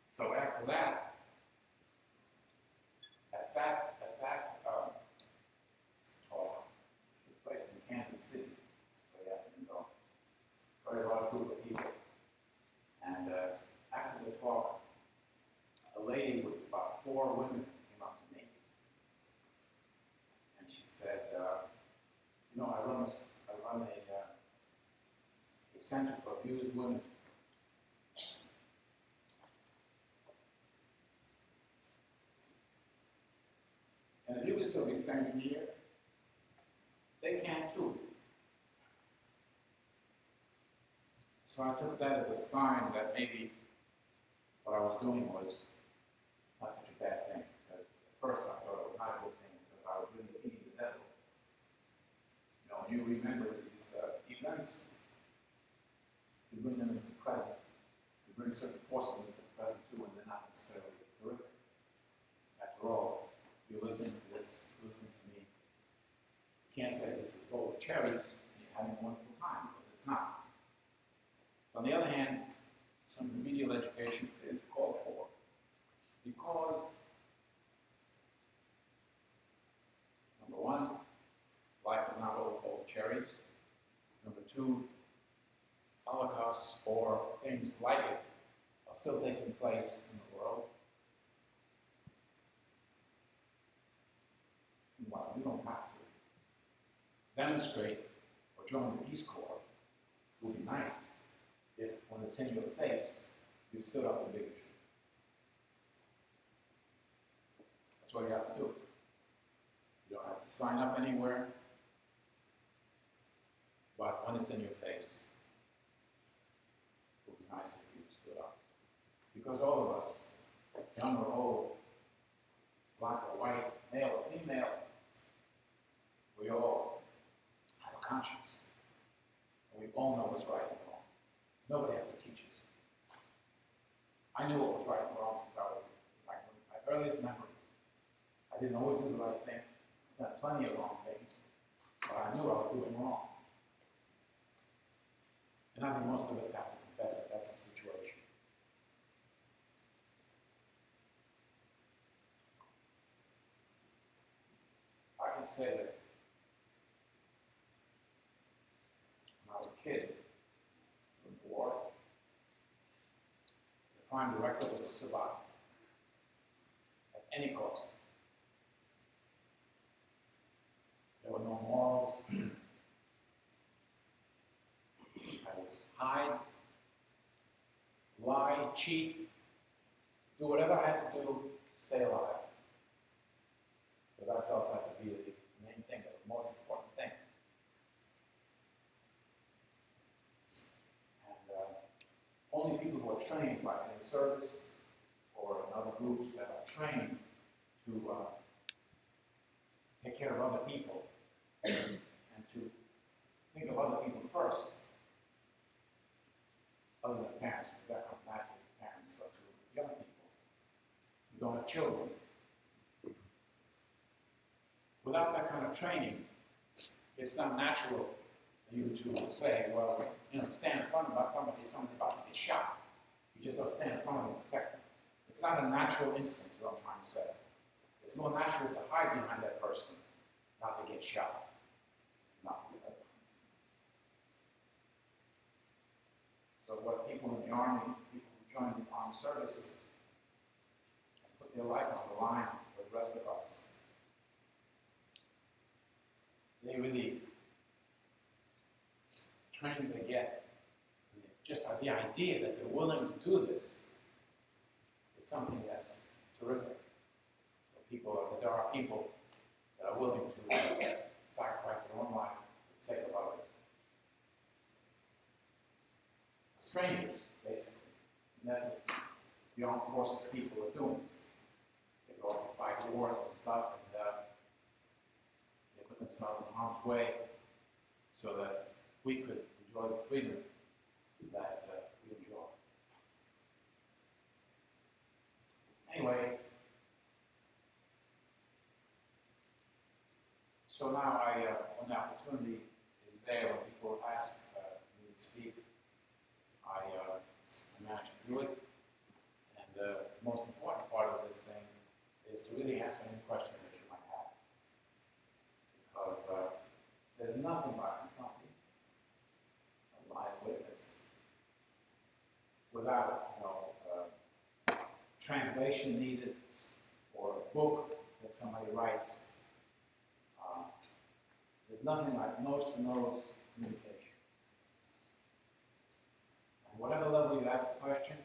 S1: So after that, talk took place in Kansas City, so he asked me to go. Very large group of people. And after the talk, a lady with about 4 women came up to me. And she said, you know, I run a center for abused women. And if you could still be standing here, they can too. So I took that as a sign that maybe what I was doing was not such a bad thing. Because at first I thought it was not a good thing because I was really feeding the devil. You know, you remember these events, you bring them into the present. You bring certain forces into the present too, and they're not necessarily terrific. After all, you're listening to this, listening to me. You can't say this is full of cherries and you're having a wonderful time, because it's not. On the other hand, some remedial education is called for, because, number one, life is not all full of cherries. Number two, Holocausts or things like it are still taking place in the world. Well, you don't have to demonstrate or join the Peace Corps. It would be nice if, when it's in your face, you stood up to bigotry. That's all you have to do. You don't have to sign up anywhere. But when it's in your face, it would be nice if you stood up. Because all of us, young or old, black or white, male or female, we all have a conscience. And we all know what's right and wrong. Nobody has to teach us. I knew what was right and wrong since I was like my earliest memories. I didn't always do the right thing. I done plenty of wrong things, but I knew I was doing wrong. And I think most of us have to confess that that's the situation. I can say that when I was a kid in the war, the prime directive was to survive at any cost. There were no morals. I would hide, lie, cheat, do whatever I had to do to stay alive. Because I felt that to be the main thing, the most important thing. And only people who are trained, like in the service or in other groups that are trained to take care of other people and to think of other people first, other than parents, because that comes naturally to parents, but to young people who don't have children. Without that kind of training, it's not natural for you to say, well, stand in front of somebody's about to get shot. You just don't stand in front of them and protect them. It's not a natural instinct, is what I'm trying to say. It's more natural to hide behind that person, not to get shot. It's not. So what people in the army, people who join the armed services, and put their life on the line for the rest of us, they really train to get. Just the idea that they're willing to do this is something that's terrific. There are people that are willing to sacrifice their own life for the sake of others. Strangers, basically. And that's what the armed forces people are doing. They go off to fight wars and stuff, and they put themselves in harm's way so that we could enjoy the freedom that we enjoy. Anyway, so now when the opportunity is there, when people ask me to speak, I managed to do it. And the most important part of this thing is to really answer any question that you might have. Because there's nothing like confronting a live witness without translation needed or a book that somebody writes. There's nothing like nose-to-nose communication. And whatever level you ask the question,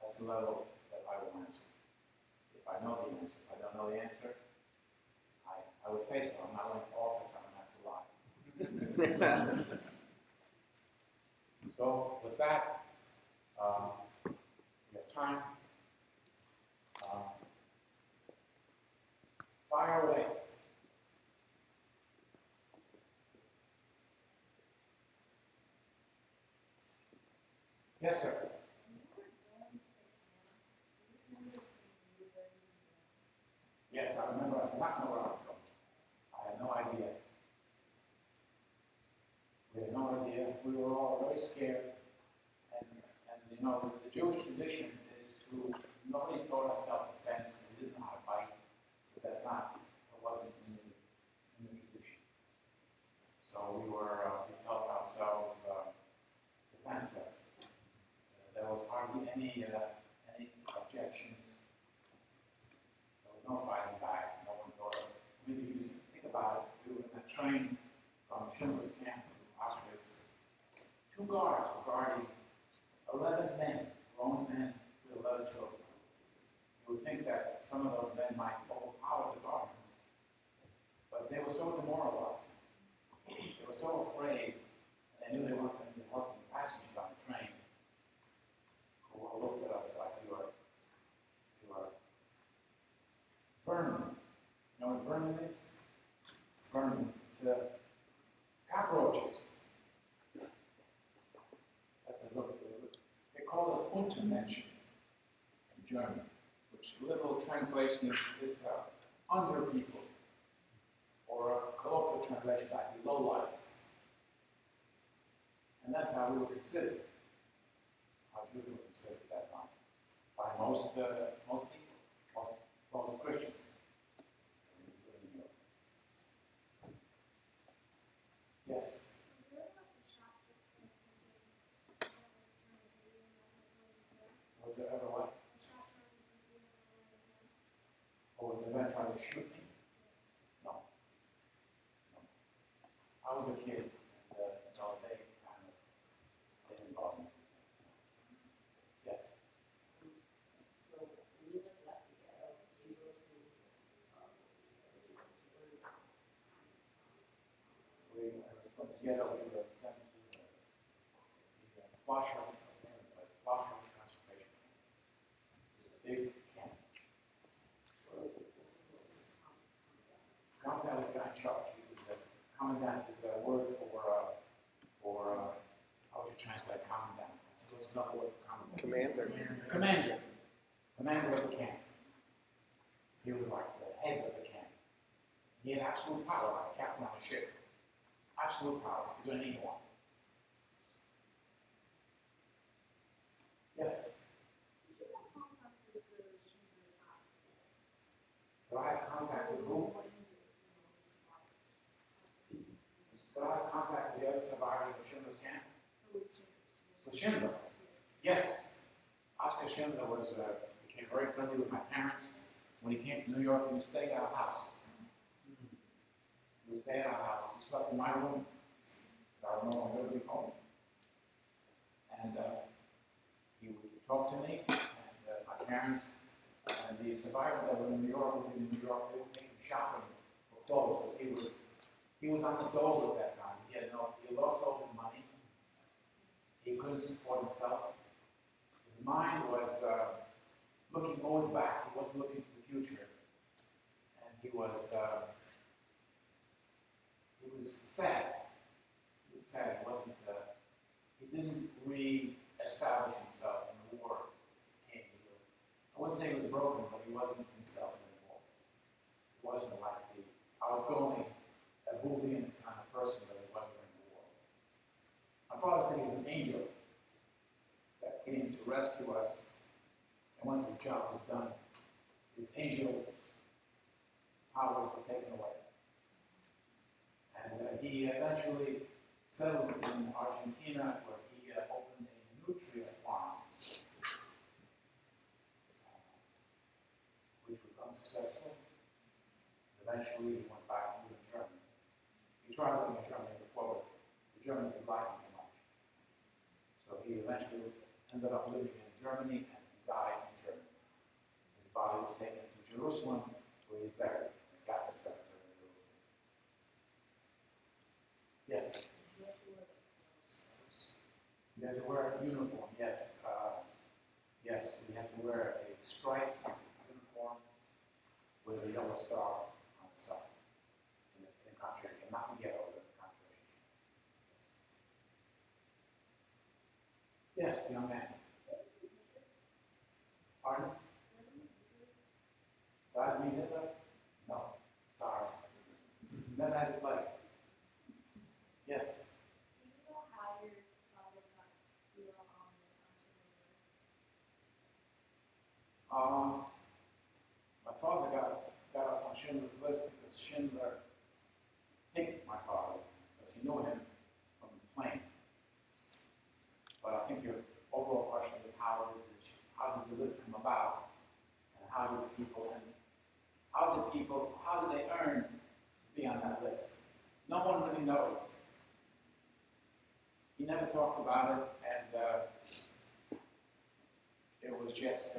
S1: that's the level that I will answer. If I know the answer. If I don't know the answer, I would say so. I'm not running for office, I'm going to have to lie. So with that, we have time. Fire away. Yes, sir. Yes, I remember. I did not know where I was going. I had no idea. We had no idea. We were all very scared. And the Jewish tradition is to, nobody taught us self-defense. We didn't know how to fight. But that's not, it wasn't in the tradition. So we felt ourselves defenseless. There was hardly any objections. There was no fighting back. No one thought of. Maybe you think about it. We were in a train from Schindler's camp to Auschwitz. 2 guards were guarding 11 men, grown men with 11 children. You would think that some of those men might overpower the guards, but they were so demoralized. They were so afraid, and they knew they weren't going to be helping the passengers on the train, who all looked at us like we were vermin. You know what vermin is? Vermin. It's cockroaches. That's a look. They call it Untermenschen in German, which literal translation is under people, or a colloquial translation like lowlights. And that's how we were considered, how Jews were considered at that time, by most people, most Christians. Yes? Was there ever what? Or was the man trying to shoot me? No. I was a kid, and no, they kind of didn't involve me. Yes?
S2: So when you left the ghetto, did you go to
S1: From the ghetto, we were sent to the Warsaw concentration camp. It was a big camp. Commandant was the guy in charge. He was the commandant is a word for how would you translate commandant? What's another word for commandant?
S3: Commander.
S1: Commander of the camp. He was like the head of the camp. He had absolute power, like a captain on a ship. Absolute power. He could do anything he wanted. Yes?
S4: Did you have contact with the Schindler's house?
S1: Do I have contact with who? Do I have contact with the other survivors of Schindler's camp? With Schindler? Yes. Oskar Schindler became very friendly with my parents. When he came to New York, he would stay at our house. He would stay at our house. He slept in my room. I would no longer be home. And he would talk to me, and my parents, and the survivors that were in New York, they would take him shopping for clothes. Because he was on the dole at that time. He lost all his money. He couldn't support himself. His mind was looking always back. He wasn't looking to the future. And he was sad. He was sad. He didn't re-establish himself in the war. I wouldn't say he was broken, but he wasn't himself anymore. He wasn't like the outgoing, Boolean kind of person that he was during the war. My father said he was an angel that came to rescue us, and once the job was done, his angel powers were taken away. And he eventually settled in Argentina, where he opened a nutria farm, which was unsuccessful. Eventually, he went back to Germany. He tried living in Germany before, but the Germans didn't like him too much. So he eventually ended up living in Germany, and he died in Germany. His body was taken to Jerusalem, where he's buried in the Catholic cemetery in Jerusalem. Yes? You had to wear a uniform, yes. Yes, we had to wear a striped uniform with a yellow star on the side in the concentration, not in the ghetto, but in the concentration. Yes, young man. Pardon? Did I meet Hitler? No, sorry. Never had to play. Yes?
S4: Do you know how your father got you on the
S1: My father got us on Schindler's list because Schindler picked my father because he knew him from the plane. But I think your overall question is how did the list come about, and how did they earn to be on that list? No one really knows. He never talked about it, and it was just,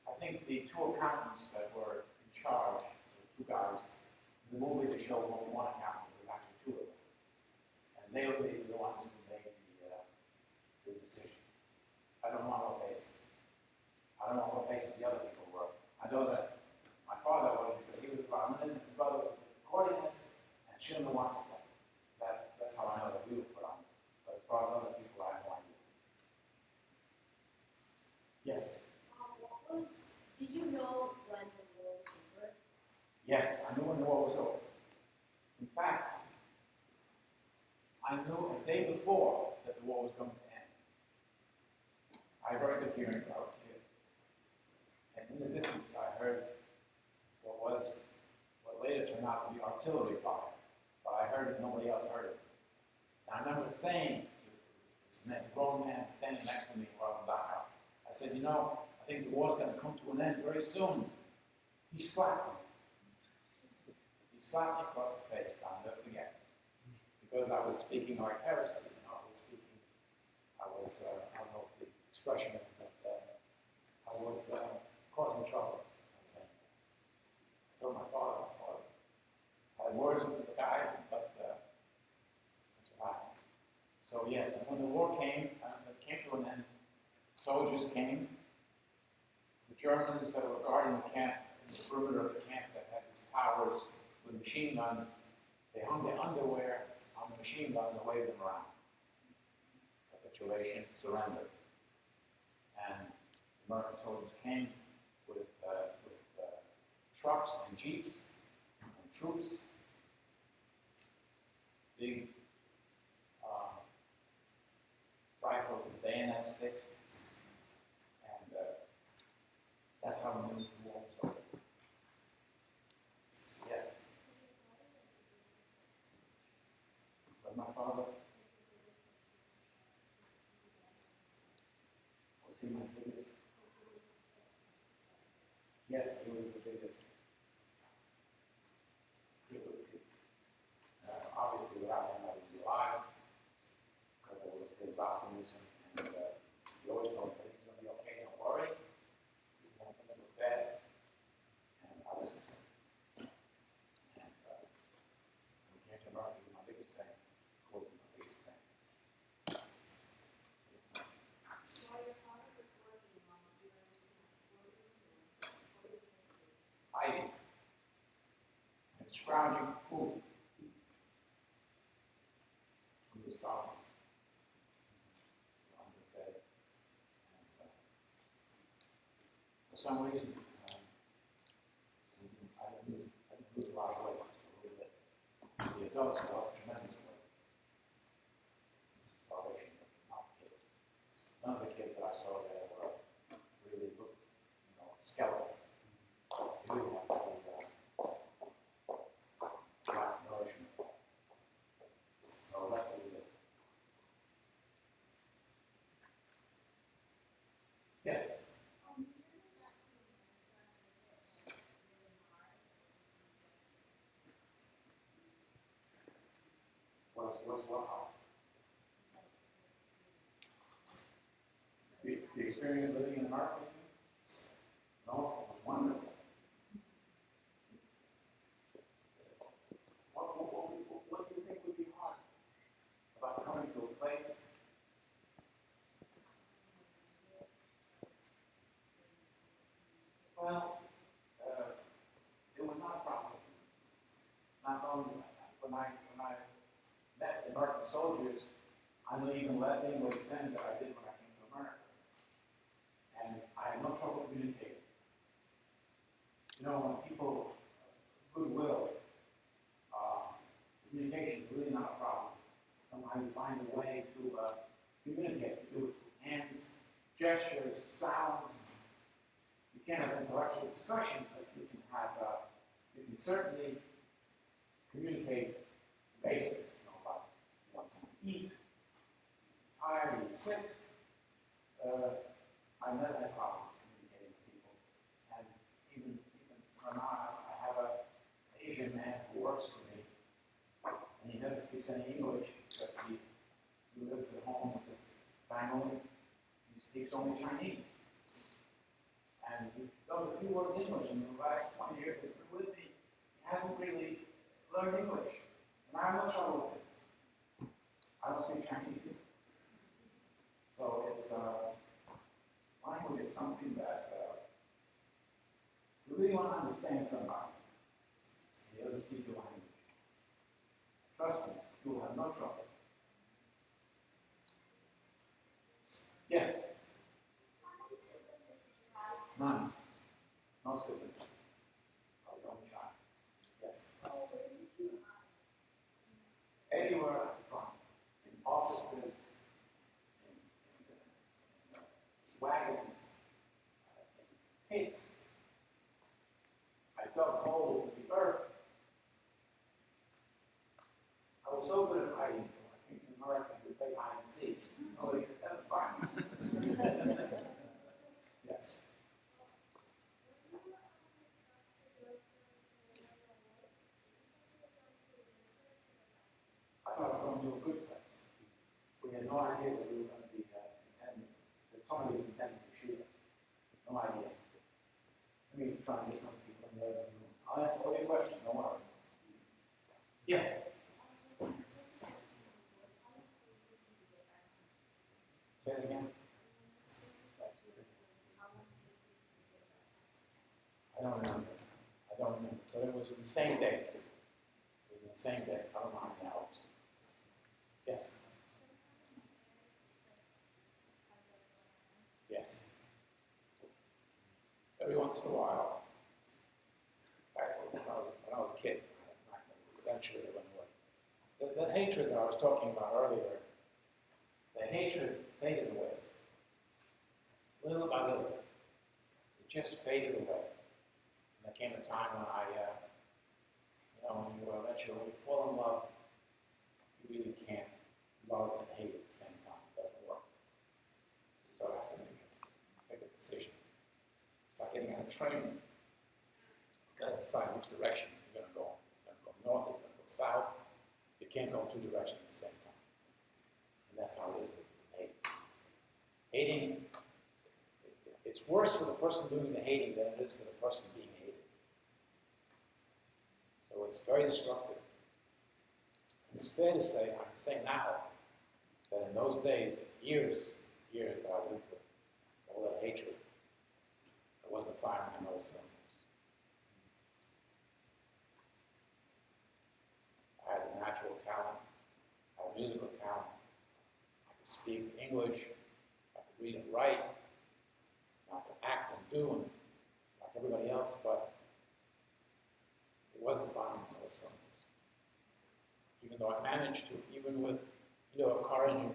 S1: I think the two accountants that were in charge, the two guys, in the movie they showed only one accountant, there was actually two of them. And they were the ones who made the decisions. I don't know on what basis. I don't know what basis the other people were. I know that my father was because he was a violinist, and his brother was an accordionist, and Schindler wanted that. That's how I know that we were put on. But as far as other people, I have no idea. Yes?
S4: Did you know when the war was over?
S1: Yes, I knew when the war was over. In fact, I knew a day before that the war was going to end. I had very good hearing when I was a kid. And in the distance, I heard what later turned out to be artillery fire. But I heard it, nobody else heard it. And I remember saying to this grown man standing next to me while I was in Dachau, I said, you know, I think the war's going to come to an end very soon. He slapped me. He slapped me across the face, I'll never forget. Because I was speaking like heresy, you know, I don't know the expression is, but I was causing trouble, I think. I told my father, I had words with the guy, but that's what happened. So yes, and when the war came, it came to an end, soldiers came, the Germans that were guarding the camp, in the perimeter of the camp that had these towers with machine guns, they hung their underwear on the machine guns and waved them around. Capitulation, surrender. And the American soldiers came with trucks and jeeps and troops, big rifles with bayonets fixed, and that's how we knew the war was over. Yes? But my father, was he my biggest? Yes, he was the biggest. Obviously, without him, I would be alive, because there was his optimism, and he always told me things going to be okay, don't worry. Even when things look bad, and I listened to him. And when we came to America, he was my biggest fan. Of course, he was my biggest fan.
S4: While your father was working, you were looking at what were you doing? What were your kids doing?
S1: Hiding and scrounging for food. We were starving, underfed, and for some reason, I didn't lose a lot of weight, just a little bit. The adults lost tremendous weight. Starvation, but not the kids. None of the kids that I saw there were really looked, skeletal. They really have to lack nourishment. So that's what we did. Yes? What's what hard? The experience of living in America? No, it was wonderful. What do you think would be hard about coming to a place? Well, it was not a problem. Not only when I met the American soldiers, I knew even less English then than I did when I came to America. And I had no trouble communicating. When people, goodwill, communication is really not a problem. Somehow you find a way to communicate. You do it through hands, gestures, sounds. You can't have intellectual discussion, but you can certainly communicate basics, about you want something to eat, tired, you're sick. I never had problems communicating with people. And even when I have an Asian man who works for me, and he never speaks any English because he lives at home with his family. He speaks only Chinese. And he knows a few words English in the last 20 years he's been with me. He hasn't really learned English. And I have no trouble with it. I don't speak Chinese either. So it's, language is something that, if you really want to understand somebody, and he doesn't speak your language, trust me, you will have no trouble. Yes? None. No siblings. I'm the only child. Yes. Anywhere I can find. In offices, in wagons, in pits. I dug holes in the earth. I was so good at hiding when I came to America to play hide and seek. Nobody could ever find me. Yes. I thought I was going to a good place. We had no idea that we were going to be intended, that somebody was intending to shoot us. No idea. Let me try and get some people in the other room. I'll answer all your questions, don't worry. Yes? Say it again. I don't remember. But it was the same day. It was the same day. I don't know how many hours. Yes? Yes. Every once in a while, back when I was a kid, eventually it went away. The hatred that I was talking about earlier, the hatred faded away. Little by little. It just faded away. And there came a time when when you eventually fall in love, you really can't love and hate at the same time. It doesn't work. So I have to make a decision. It's like getting on a train. You've got to decide which direction you're going to go. You're going to go north, you're going to go south. You can't go in two directions at the same time. And that's how it is with hate. Hating, it's worse for the person doing the hating than it is for the person being hated. So it's very destructive. And it's fair to say, I can say now, that in those days, years that I lived with all that hatred, I wasn't firing on all cylinders. I had a natural talent, I had musical talent, I could speak English, I could read and write, I could act and do and like everybody else, but it wasn't firing on all cylinders. Even though I managed to, even with, a car engine,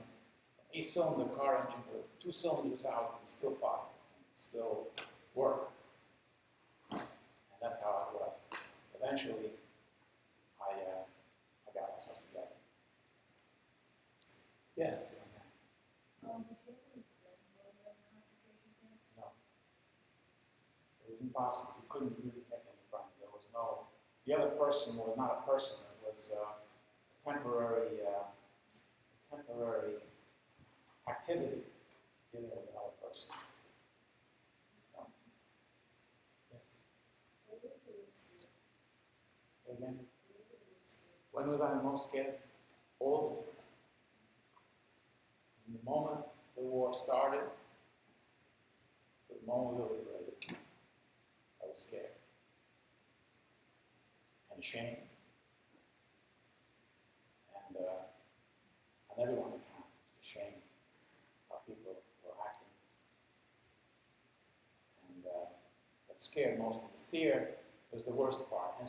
S1: 8-cylinder car engine with 2 cylinders out, can still fire, still work. And that's how it was. Eventually, I got myself together. Yes?
S2: Did you have any friends while you were in the concentration camp?
S1: No. It was impossible. You couldn't really make any friends. There was no. The other person was not a person. It was a temporary activity dealing with another person. No. Yes.
S2: When were you scared?
S1: Amen.
S2: When were you scared?
S1: When was I most scared? All the time. From the moment the war started, to the moment we were liberated, I was scared. And ashamed. And on everyone's account, ashamed how people were acting. And that scared most of them. The fear was the worst part. And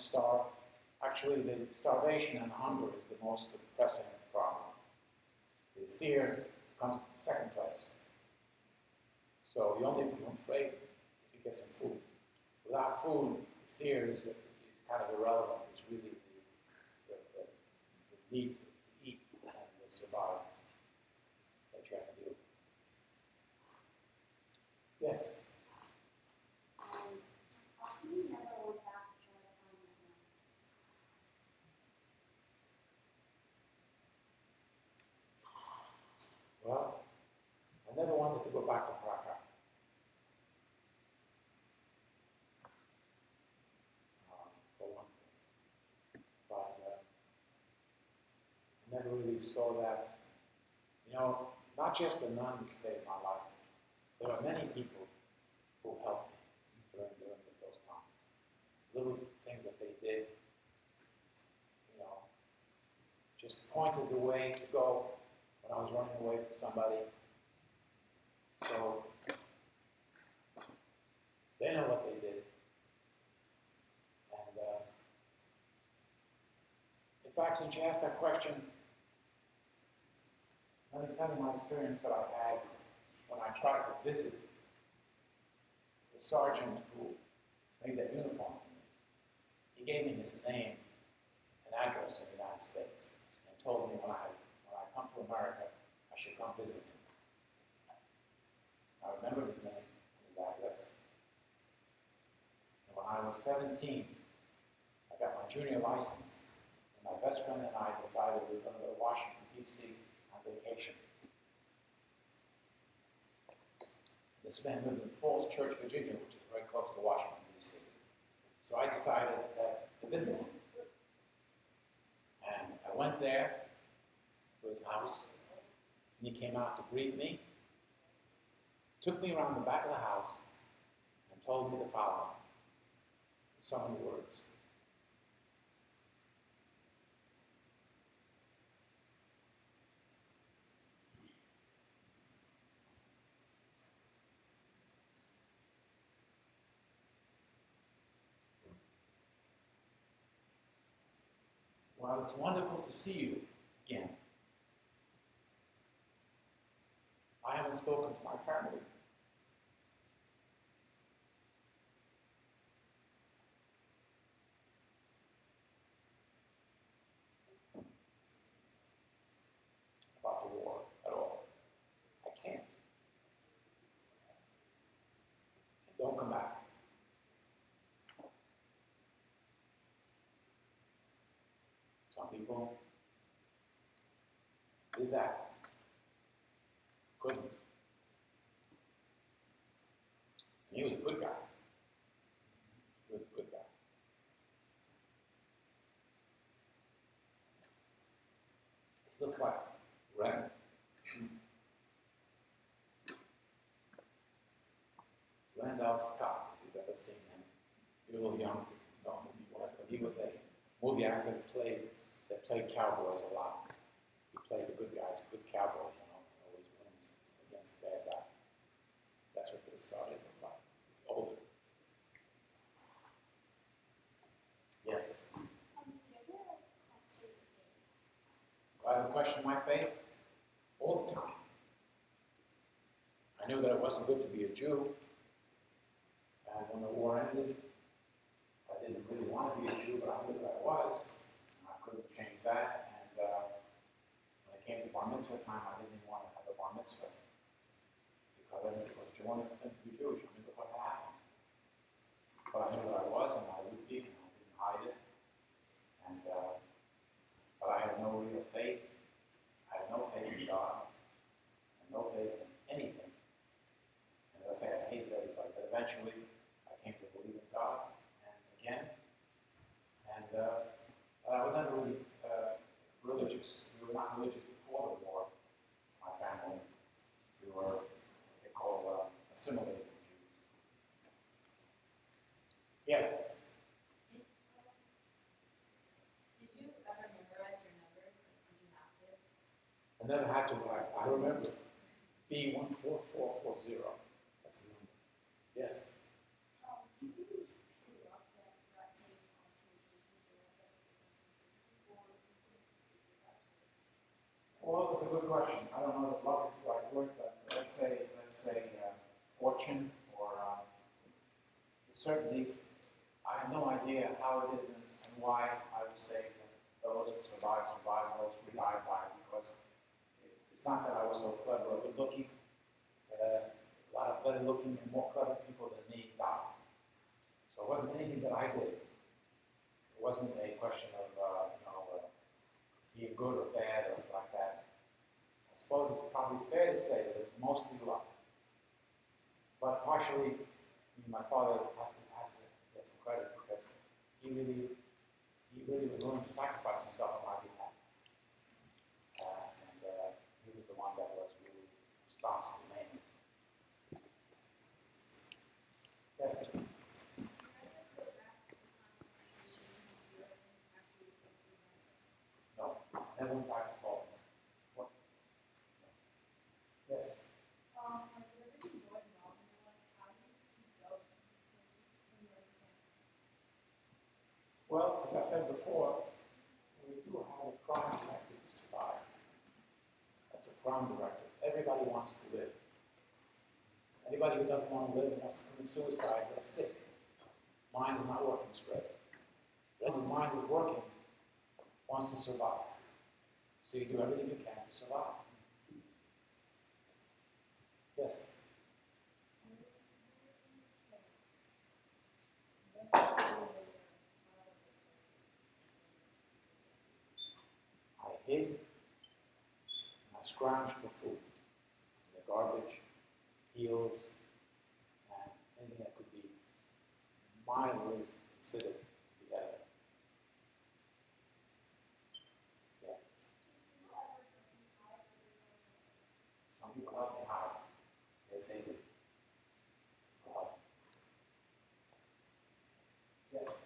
S1: actually the starvation and hunger is the most depressing problem. The fear comes in second place. So you only become afraid if you get some food. Without food, the fear is kind of irrelevant. It's really the need to eat and to survive that you have to do. Yes?
S4: How come you never went back to try to find that money?
S1: Well, I never wanted to go back to Krakow. never really saw that. Not just a nun who saved my life. There are many people who helped me during those times. Little things that they did, just pointed the way to go when I was running away from somebody. So they know what they did. And in fact, since you asked that question, let me tell you my experience that I had when I tried to visit the sergeant who made that uniform for me. He gave me his name and address in the United States and told me when I come to America, I should come visit him. I remember his name and his address. And when I was 17, I got my junior license, and my best friend and I decided we were going to go to Washington, D.C. on vacation. This man lived in Falls Church, Virginia, which is very close to Washington, D.C. So I decided to visit him. And I went there to his house, and he came out to greet me, took me around the back of the house, and told me the following, in so many words. Well, it's wonderful to see you again. I haven't spoken to my family. About the war at all. I can't. And don't come back. Some people did that. Couldn't. And he was a good guy. He was a good guy. He looked like Ren. Randolph Scott, if you've ever seen him. You're a little young to know who he was, but he was a movie actor that played cowboys a lot. He played the good guys, good cowboys, and always wins against the bad guys. That's what this sergeant looked like. He was older. Yes?
S4: Did you ever question your faith?
S1: I would question my faith all the time. I knew that it wasn't good to be a Jew. And when the war ended, I didn't really want to be a Jew, but I knew that I was. And I couldn't change that. And when it came to bar mitzvah time, I didn't even want to have a bar mitzvah. Because I didn't want to be Jewish. I knew what happened. But I knew that I was, and I would be, and I didn't hide it. And but I had no real faith. I had no faith in God, and no faith in anything. And as I say, I hated everybody. But eventually, I came to believe in God, and again. And I was never really religious. We were not religious before the war, my family. We were what they call assimilated Jews. Yes?
S2: Did you ever memorize your numbers? Did you have to?
S1: I never had to, but I remember B14440. That's the number. Yes?
S4: Do you think it was pure luck that you got saved on Tuesdays or or do you think you got saved?
S1: Well, that's a good question. I don't know if luck is the right word, but let's say fortune, or certainly I have no idea how it is and why I would say that those who survived, those who died, because it's not that I was so clever or good looking. A lot of better looking and more clever people than me died. So it wasn't anything that I did. It wasn't a question of being good or bad or like that. I suppose it's probably fair to say that it's mostly luck. But partially, my father has to get some credit because he really was willing to sacrifice himself on my behalf. went back to Baltimore. What? Yes.
S4: Have you ever been more involved in your life? How do you keep going when you're intense?
S1: Well, as I said before, we do have a prime directive to survive. That's a prime directive. Everybody wants to live. Anybody who doesn't want to live and wants to commit suicide, they're sick. Mind is not working straight. When the mind is working, wants to survive. So you do everything you can to survive. Yes? I hid and I scrounged for food. The garbage, heels, and anything that could be mildly considered together. Yes? Some people help me hide. Yes, they do. Well, yes?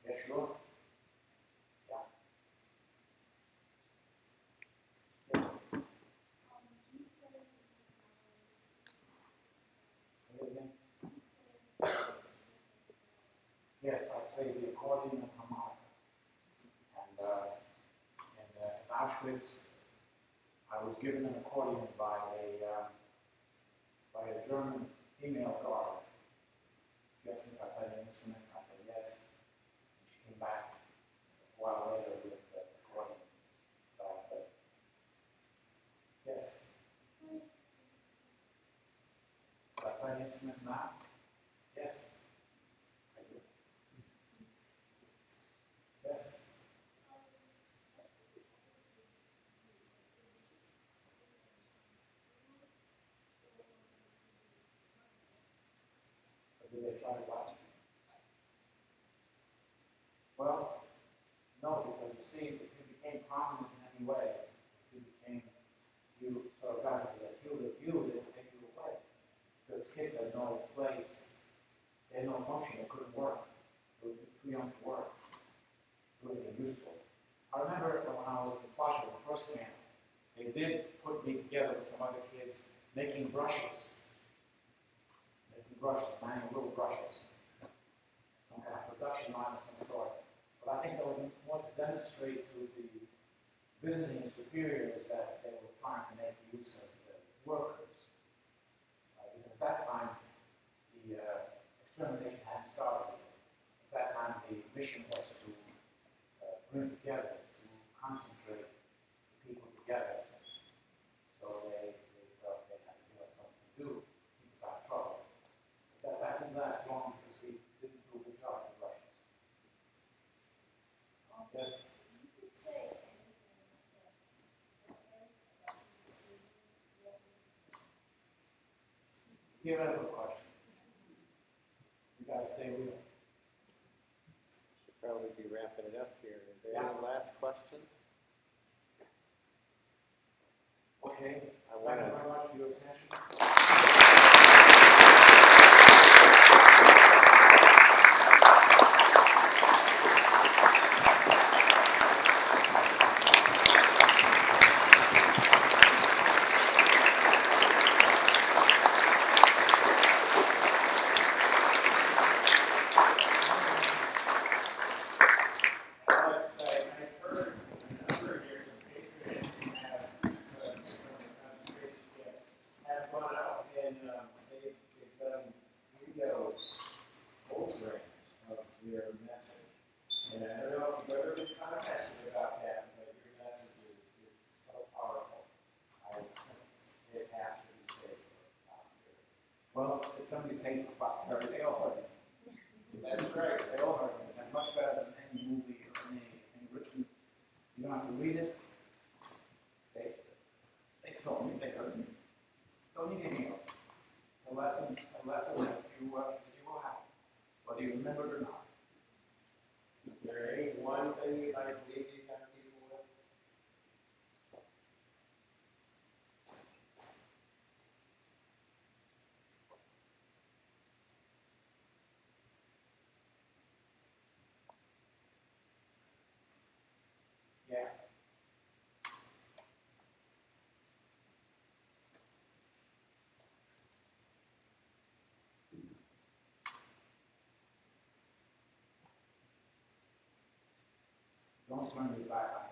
S1: Yeah, sure. Yeah. Yes. Say it again. Yes, I play the accordion and harmonica. And in Auschwitz, I was given an accordion by a German female guard. She asked me if I played an instrument. I said yes. And she came back a while later with the accordion that I played. Yes. Do I play instruments now? Yes. I do. Yes. Or did they try to watch? Well, no, because you see, if you became prominent in any way, you sort of got into the field of view, they would take you away. Because kids had no place, they had no function, they couldn't work. They were too young to work. It would have been useful. I remember when I was in Plasha, the first camp, they did put me together with some other kids making brushes. Manual little brushes. Some kind of production line of some sort. But I think that was more to demonstrate to the visiting superiors that they were trying to make use of the workers. Because at that time, the extermination hadn't started yet. At that time, the mission was to bring together, to concentrate the people together. So they felt they had to give us something to do, keep us out of trouble. But that didn't last long because we didn't do a good job with Russians. Yes?
S4: You could say anything about his decisions.
S1: You have a question. You gotta stay real.
S3: Should probably be wrapping it up here. Is there
S1: Yeah.
S3: any last questions?
S1: Okay.
S3: I
S1: Thank
S3: wanna-
S1: you very much for your attention. Let's say, I've heard a number of years of patriots have concentration camps have gone out and they've done video postings of their message. And I don't know if you've ever been contacted about that, but your message is so powerful. It has to be safe for posterity. Well, it's going to be safe for posterity. They all heard it. That's great. They all heard it. That's much better than any movie or any written. You don't have to read it. They saw me. They heard me. Don't need anything else. It's a lesson that you will have, whether you remember it or not.
S3: Is there any one thing you'd like to leave these young people with?
S1: Don't turn your back on